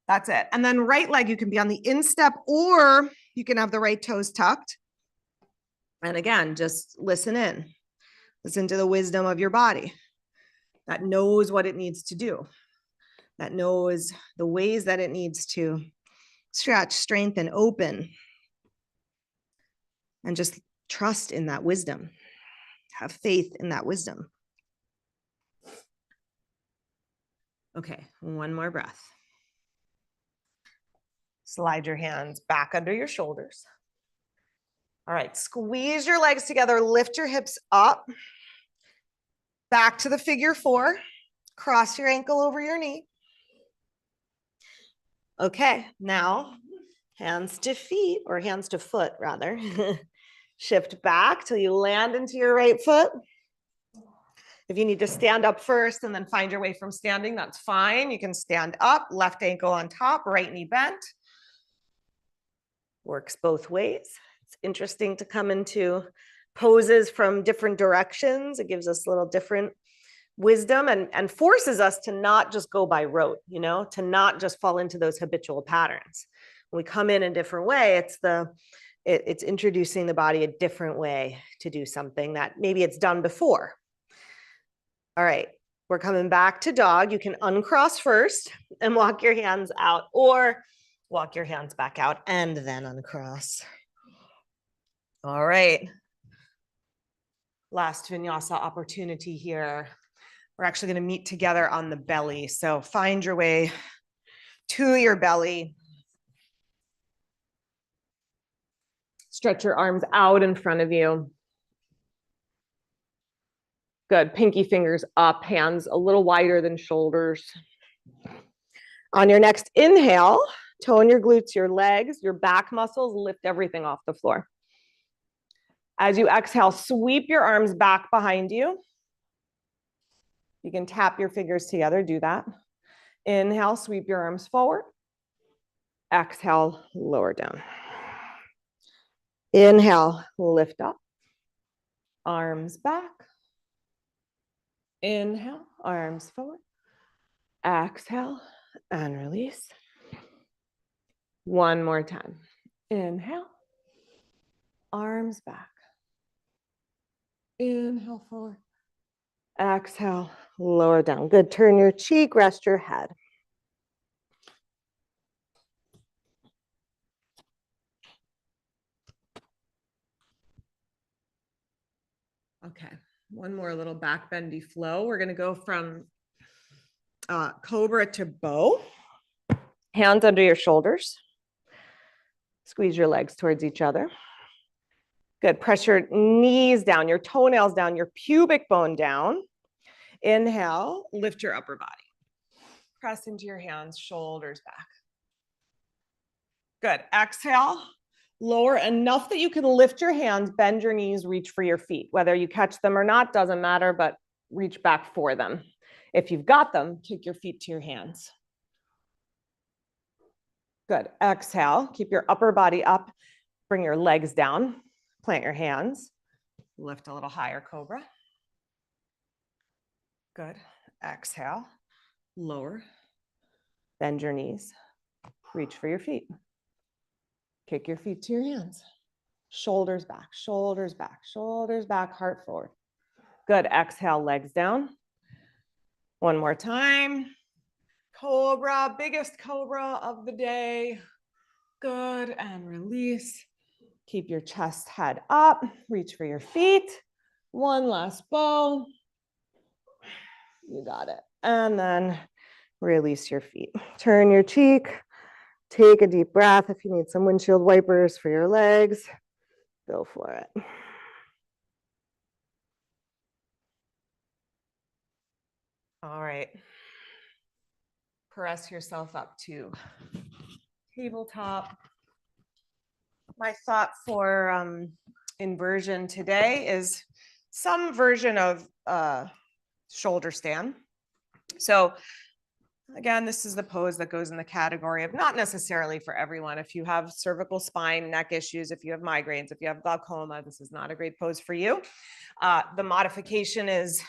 That's it. And then right leg, you can be on the instep, or you can have the right toes tucked. And again, just listen in. Listen to the wisdom of your body that knows what it needs to do, that knows the ways that it needs to stretch, strengthen, open. And just trust in that wisdom. Have faith in that wisdom. Okay, one more breath. Slide your hands back under your shoulders. All right, squeeze your legs together, lift your hips up. Back to the figure four. Cross your ankle over your knee. Okay, now hands to feet, or hands to foot rather. Shift back till you land into your right foot. If you need to stand up first and then find your way from standing, that's fine. You can stand up, left ankle on top, right knee bent. Works both ways. It's interesting to come into poses from different directions. It gives us a little different wisdom and forces us to not just go by rote, to not just fall into those habitual patterns. When we come in a different way, it's introducing the body a different way to do something that maybe it's done before. All right, we're coming back to dog. You can uncross first and walk your hands out, or walk your hands back out and then uncross. All right. Last vinyasa opportunity here. We're actually going to meet together on the belly. So find your way to your belly. Stretch your arms out in front of you. Good. Pinky fingers up, hands a little wider than shoulders. On your next inhale, tone your glutes, your legs, your back muscles, lift everything off the floor. As you exhale, sweep your arms back behind you. You can tap your fingers together, do that. Inhale, sweep your arms forward. Exhale, lower down. Inhale, lift up. Arms back. Inhale, arms forward. Exhale and release. One more time. Inhale, arms back. Inhale forward. Exhale, lower down. Good. Turn your cheek, rest your head. Okay, one more little back bendy flow. We're going to go from cobra to bow. Hands under your shoulders. Squeeze your legs towards each other. Good. Press your knees down, your toenails down, your pubic bone down. Inhale, lift your upper body. Press into your hands, shoulders back. Good. Exhale, lower enough that you can lift your hands, bend your knees, reach for your feet. Whether you catch them or not, doesn't matter, but reach back for them. If you've got them, take your feet to your hands. Good. Exhale, keep your upper body up, bring your legs down, plant your hands, lift a little higher, cobra. Good. Exhale, lower, bend your knees, reach for your feet. Kick your feet to your hands. Shoulders back, shoulders back, shoulders back, heart forward. Good. Exhale, legs down. One more time. Cobra, biggest cobra of the day. Good. And release. Keep your chest head up. Reach for your feet. One last bow. You got it. And then release your feet. Turn your cheek. Take a deep breath. If you need some windshield wipers for your legs, go for it. All right. Press yourself up to tabletop. My thought for inversion today is some version of shoulder stand. So again, this is the pose that goes in the category of not necessarily for everyone. If you have cervical spine, neck issues, if you have migraines, if you have glaucoma, this is not a great pose for you. The modification is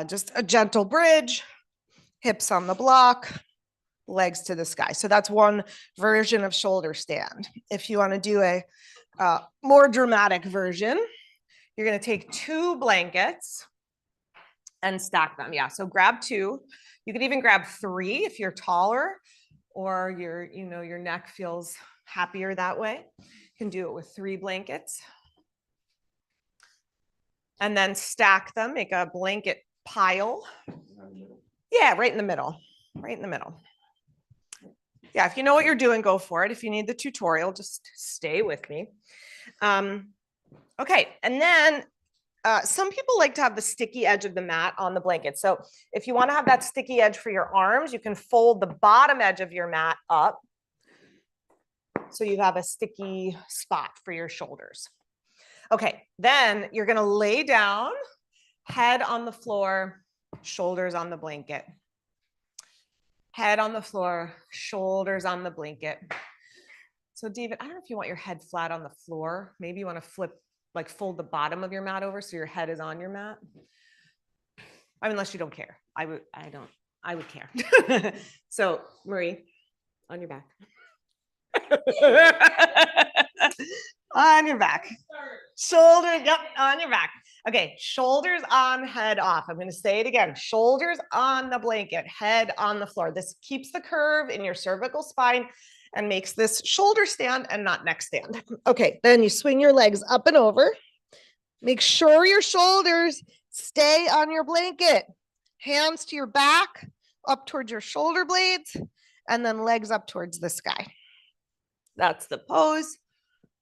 just a gentle bridge, hips on the block, legs to the sky. So that's one version of shoulder stand. If you want to do a more dramatic version, you're going to take 2 blankets and stack them. Yeah, so grab 2. You could even grab 3 if you're taller or your neck feels happier that way. You can do it with 3 blankets. And then stack them, make a blanket pile. Yeah, right in the middle, right in the middle. Yeah, if you know what you're doing, go for it. If you need the tutorial, just stay with me. Okay, and then some people like to have the sticky edge of the mat on the blanket. So if you want to have that sticky edge for your arms, you can fold the bottom edge of your mat up so you have a sticky spot for your shoulders. Okay, then you're going to lay down, head on the floor, shoulders on the blanket. Head on the floor, shoulders on the blanket. So David, I don't know if you want your head flat on the floor. Maybe you want to flip like fold the bottom of your mat over so your head is on your mat. I mean, unless you don't care. I would care. So Marie, on your back. On your back. Shoulders, yep, on your back. Okay, shoulders on, head off. I'm going to say it again. Shoulders on the blanket, head on the floor. This keeps the curve in your cervical spine and makes this shoulder stand and not neck stand. Okay, then you swing your legs up and over. Make sure your shoulders stay on your blanket. Hands to your back, up towards your shoulder blades, and then legs up towards the sky. That's the pose.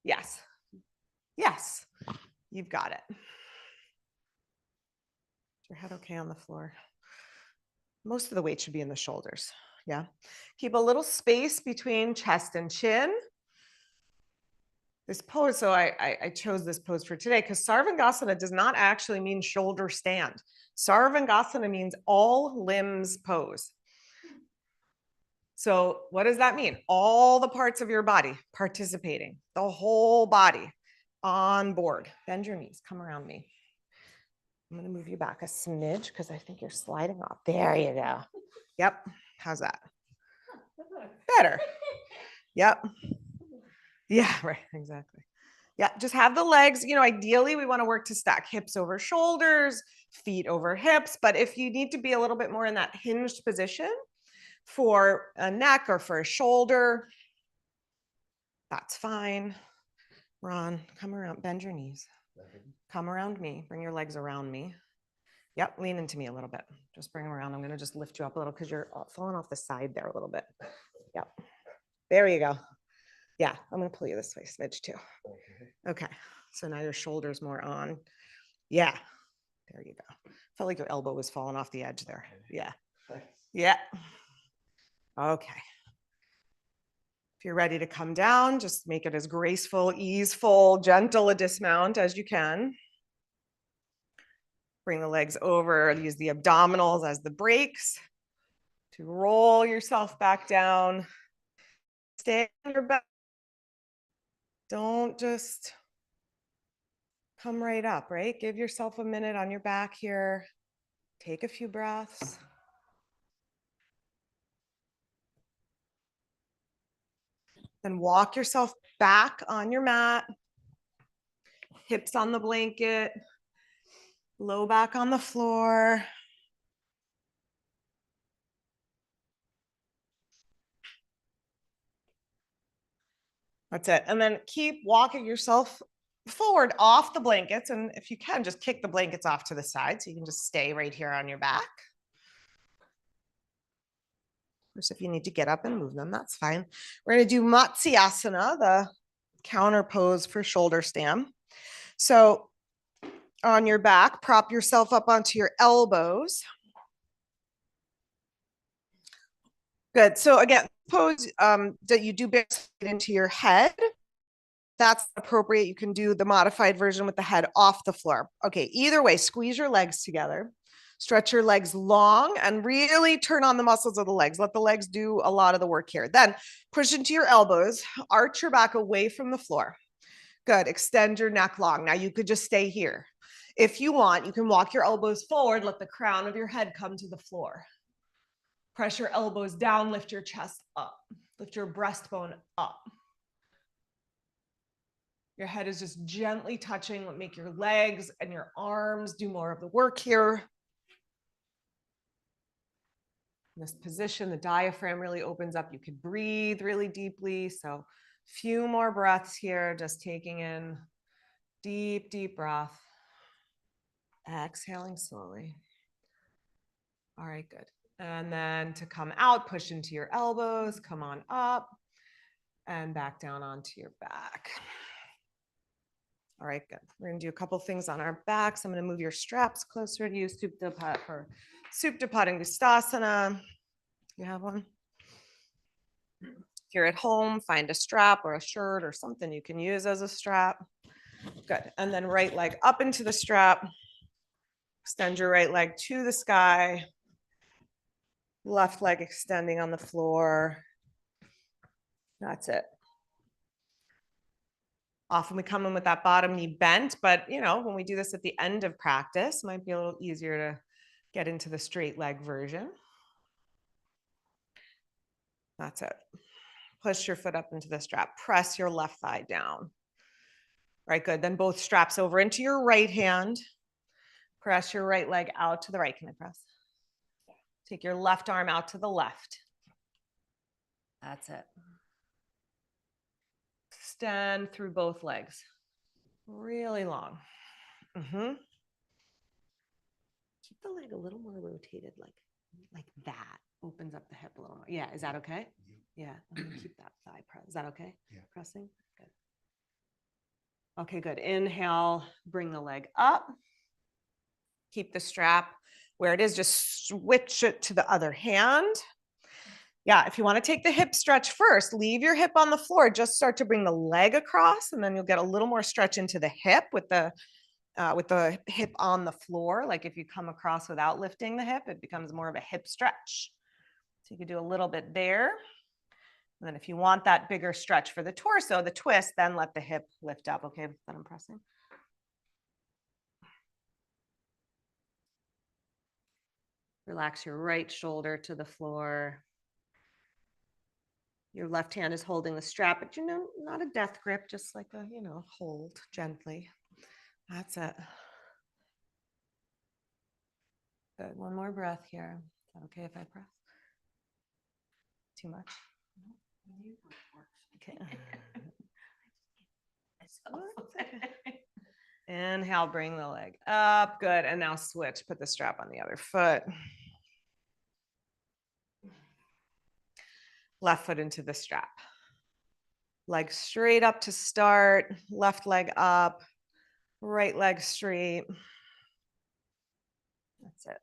Yes. Yes. You've got it. Is your head okay on the floor? Most of the weight should be in the shoulders. Yeah. Keep a little space between chest and chin. This pose, so I chose this pose for today because Sarvangasana does not actually mean shoulder stand. Sarvangasana means all limbs pose. So what does that mean? All the parts of your body participating, the whole body on board. Bend your knees, come around me. I'm going to move you back a smidge because I think you're sliding off. There you go. Yep. How's that? Better. Yep. Yeah, right. Exactly. Yeah. Just have the legs, ideally we want to work to stack hips over shoulders, feet over hips. But if you need to be a little bit more in that hinged position for a neck or for a shoulder, that's fine. Ron, come around, bend your knees. Come around me, bring your legs around me. Yep, lean into me a little bit. Just bring them around. I'm going to just lift you up a little because you're falling off the side there a little bit. Yep. There you go. Yeah, I'm going to pull you this way, smidge too. Okay. So now your shoulder's more on. Yeah. There you go. Felt like your elbow was falling off the edge there. Yeah. Yeah. Okay. If you're ready to come down, just make it as graceful, easeful, gentle a dismount as you can. Bring the legs over, use the abdominals as the brakes to roll yourself back down. Stay on your back. Don't just come right up, right? Give yourself a minute on your back here. Take a few breaths. Then walk yourself back on your mat. Hips on the blanket. Low back on the floor. That's it. And then keep walking yourself forward off the blankets. And if you can, just kick the blankets off to the side so you can just stay right here on your back. Of course, if you need to get up and move them, that's fine. We're going to do Matsyasana, the counter pose for shoulder stand. So on your back, prop yourself up onto your elbows. Good. So again, pose that you do into your head. That's appropriate. You can do the modified version with the head off the floor. Okay, either way, squeeze your legs together. Stretch your legs long and really turn on the muscles of the legs. Let the legs do a lot of the work here. Then push into your elbows, arch your back away from the floor. Good. Extend your neck long. Now you could just stay here. If you want, you can walk your elbows forward. Let the crown of your head come to the floor. Press your elbows down, lift your chest up, lift your breastbone up. Your head is just gently touching. Make your legs and your arms do more of the work here. In this position, the diaphragm really opens up. You could breathe really deeply. So a few more breaths here, just taking in deep, deep breath. Exhaling slowly. All right, good. And then to come out, push into your elbows, come on up and back down onto your back. All right, good. We're going to do a couple things on our backs. I'm going to move your straps closer to you. Supta Padangusthasana. You have one? If you're at home, find a strap or a shirt or something you can use as a strap. Good. And then right leg up into the strap. Extend your right leg to the sky. Left leg extending on the floor. That's it. Often we come in with that bottom knee bent, but when we do this at the end of practice, it might be a little easier to get into the straight leg version. That's it. Push your foot up into the strap. Press your left thigh down. Right, good. Then both straps over into your right hand. Press your right leg out to the right. Can I press? Take your left arm out to the left. That's it. Extend through both legs. Really long. Keep the leg a little more rotated, like that. Opens up the hip a little more. Yeah, is that okay? Yeah, keep that thigh press. Is that okay? Yeah. Pressing? Good. Okay, good. Inhale, bring the leg up. Keep the strap where it is. Just switch it to the other hand. Yeah, if you want to take the hip stretch first, leave your hip on the floor. Just start to bring the leg across, and then you'll get a little more stretch into the hip with the hip on the floor. Like if you come across without lifting the hip, it becomes more of a hip stretch. So you could do a little bit there. And then if you want that bigger stretch for the torso, the twist, then let the hip lift up. Okay, that I'm pressing. Relax your right shoulder to the floor. Your left hand is holding the strap, but not a death grip, just like a, hold gently. That's it. Good. One more breath here. Is that okay if I press? Too much? Okay. Inhale, bring the leg up. Good. And now switch. Put the strap on the other foot. Left foot into the strap. Leg straight up to start. Left leg up. Right leg straight. That's it.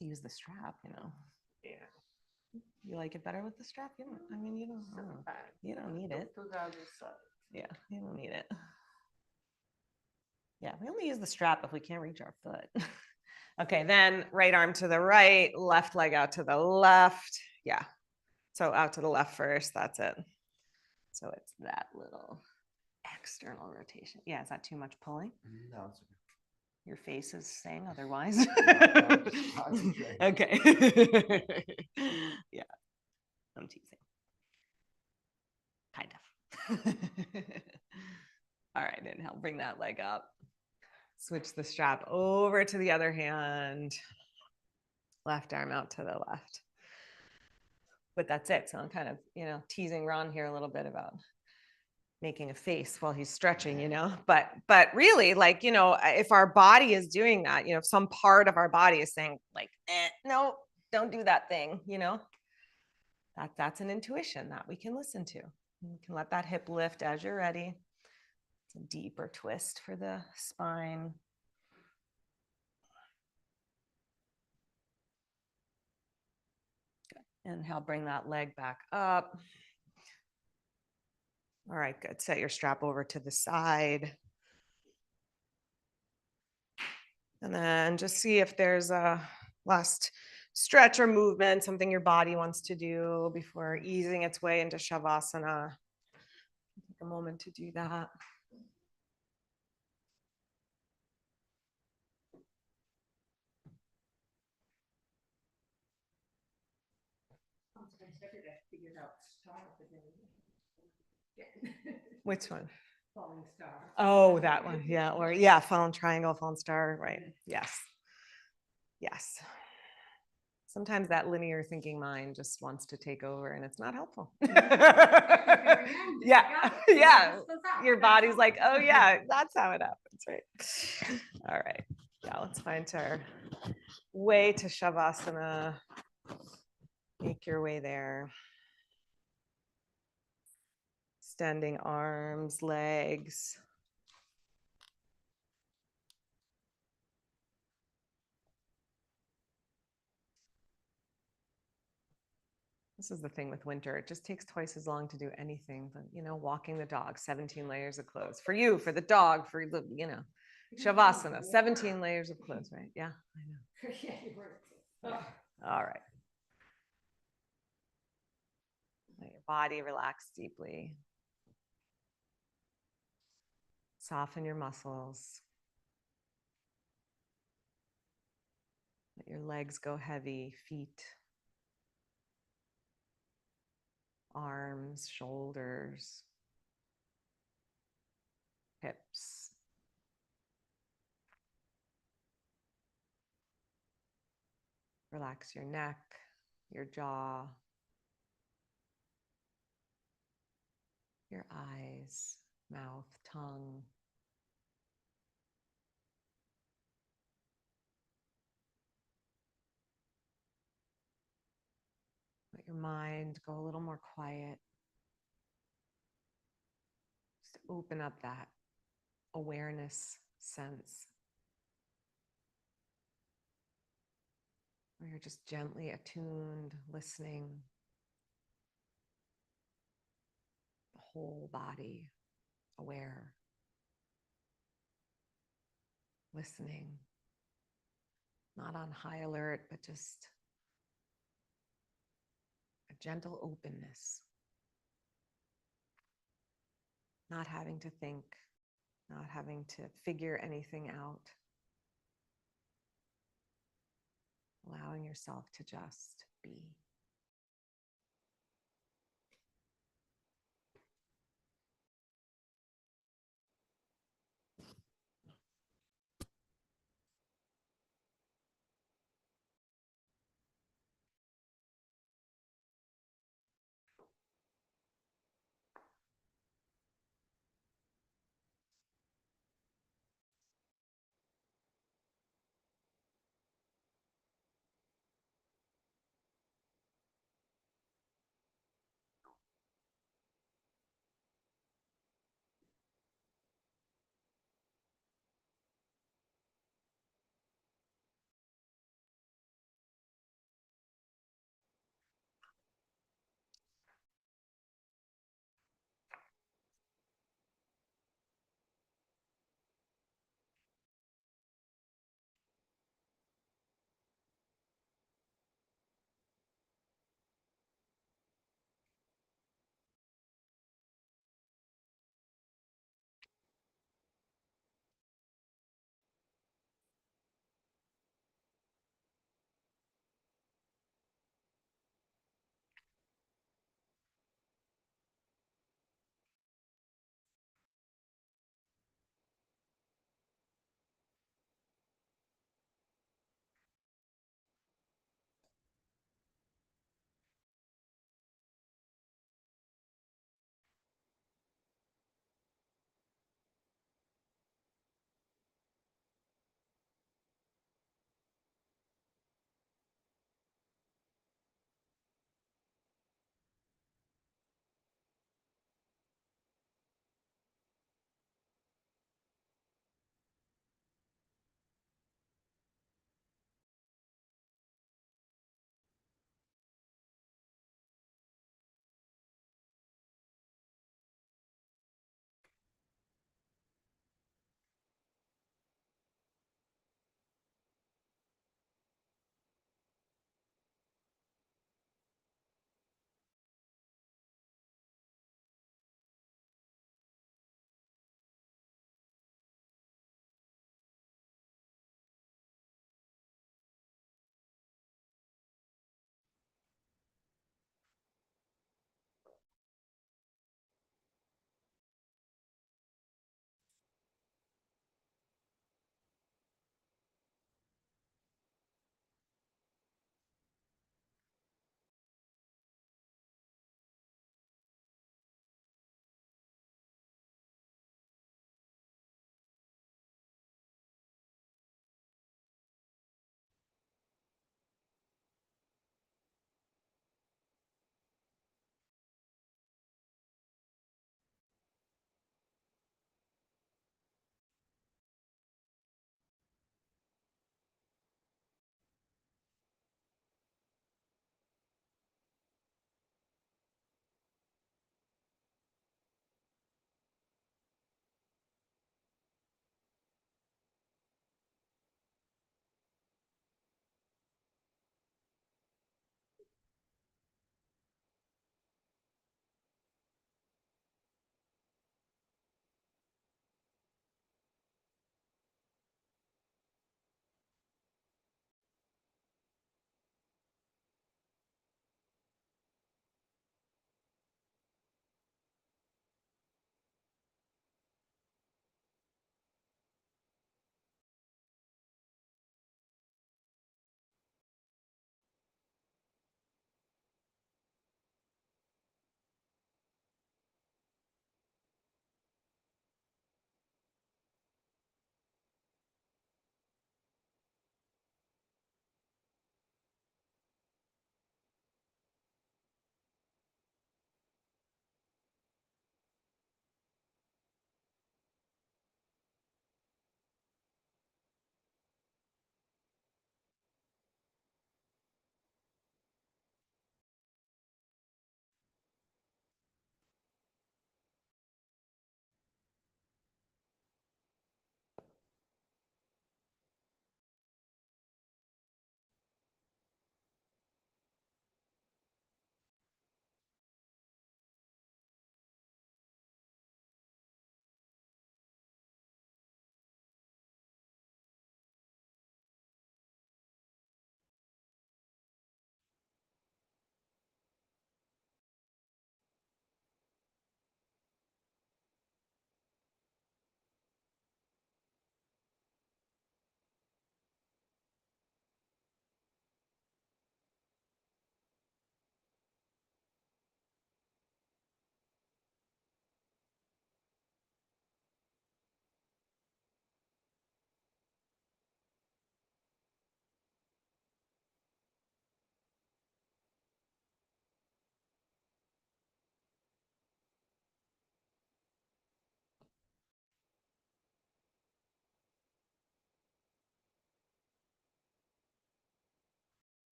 Use the strap, Yeah. You like it better with the strap? You don't need it. Yeah, you don't need it. Yeah, we only use the strap if we can't reach our foot. Okay, then right arm to the right, left leg out to the left. Yeah, so out to the left first, that's it. So it's that little external rotation. Yeah, is that too much pulling? No, it's okay. Your face is saying otherwise. Okay. Yeah, I'm teasing. Kind of. All right, inhale, bring that leg up. Switch the strap over to the other hand. Left arm out to the left. But that's it. So I'm kind of, teasing Ron here a little bit about making a face while he's stretching, but really, if our body is doing that, if some part of our body is saying no, don't do that thing, that's an intuition that we can listen to. You can let that hip lift as you're ready. It's a deeper twist for the spine. Good. Inhale, bring that leg back up. All right, good. Set your strap over to the side. And then just see if there's a last stretch or movement, something your body wants to do before easing its way into Shavasana. Take a moment to do that. Which one? Falling star. Oh, that one. Yeah. Or yeah, fallen triangle, fallen star. Right. Yes. Yes. Sometimes that linear thinking mind just wants to take over and it's not helpful. Yeah. Yeah. Your body's like, oh yeah, that's how it happens. Right. All right. Yeah, let's find our way to Shavasana. Make your way there. Extending arms, legs. This is the thing with winter. It just takes twice as long to do anything. But, walking the dog, 17 layers of clothes. For you, for the dog, for, Shavasana, 17 layers of clothes, right? Yeah, I know. Yeah. All right. Let your body relax deeply. Soften your muscles. Let your legs go heavy, feet, arms, shoulders, hips. Relax your neck, your jaw, your eyes, mouth, tongue. Let your mind go a little more quiet. Just open up that awareness sense where you're just gently attuned, listening, the whole body aware, listening, not on high alert, but just a gentle openness, not having to think, not having to figure anything out, allowing yourself to just be.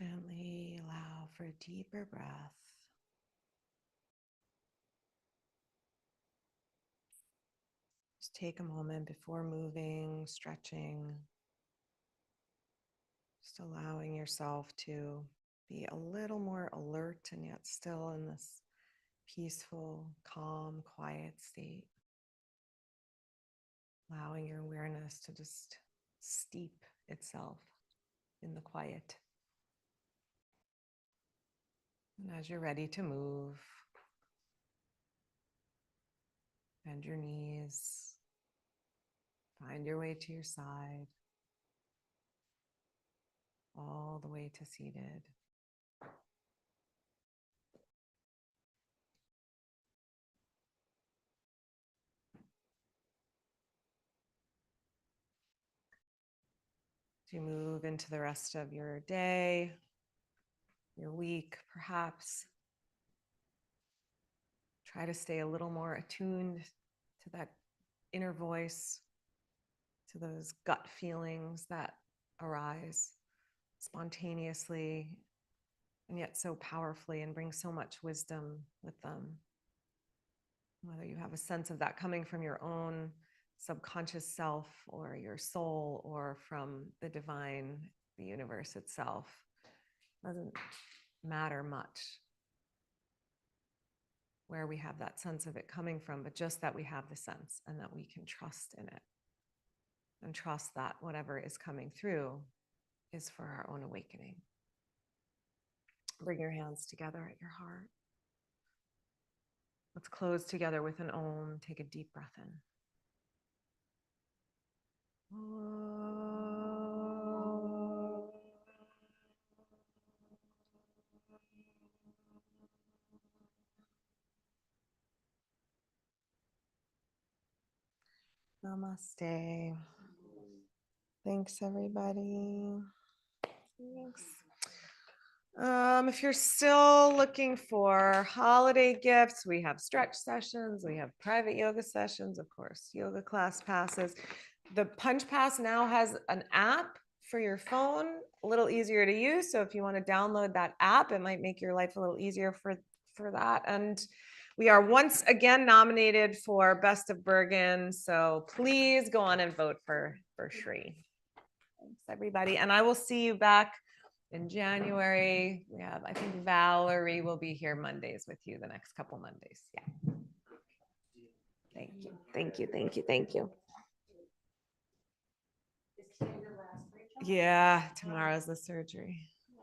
Gently allow for a deeper breath. Just take a moment before moving, stretching, just allowing yourself to be a little more alert and yet still in this peaceful, calm, quiet state. Allowing your awareness to just steep itself in the quiet. And as you're ready to move, bend your knees, find your way to your side, all the way to seated. As you move into the rest of your day, your week, perhaps try to stay a little more attuned to that inner voice, to those gut feelings that arise spontaneously and yet so powerfully and bring so much wisdom with them. Whether you have a sense of that coming from your own subconscious self or your soul or from the divine, the universe itself, doesn't matter much where we have that sense of it coming from, but just that we have the sense and that we can trust in it and trust that whatever is coming through is for our own awakening. Bring your hands together at your heart. Let's close together with an Om. Take a deep breath in. Namaste. Thanks, everybody. Thanks. If you're still looking for holiday gifts, we have stretch sessions, we have private yoga sessions, of course, yoga class passes. The Punch Pass now has an app for your phone, a little easier to use. So if you want to download that app, it might make your life a little easier for that. And we are once again nominated for Best of Bergen. So please go on and vote for Shri. Thanks, everybody. And I will see you back in January. We have, I think Valerie will be here Mondays with you the next couple Mondays. Yeah. Thank you. Thank you. Thank you. Thank you. Yeah, tomorrow's the surgery.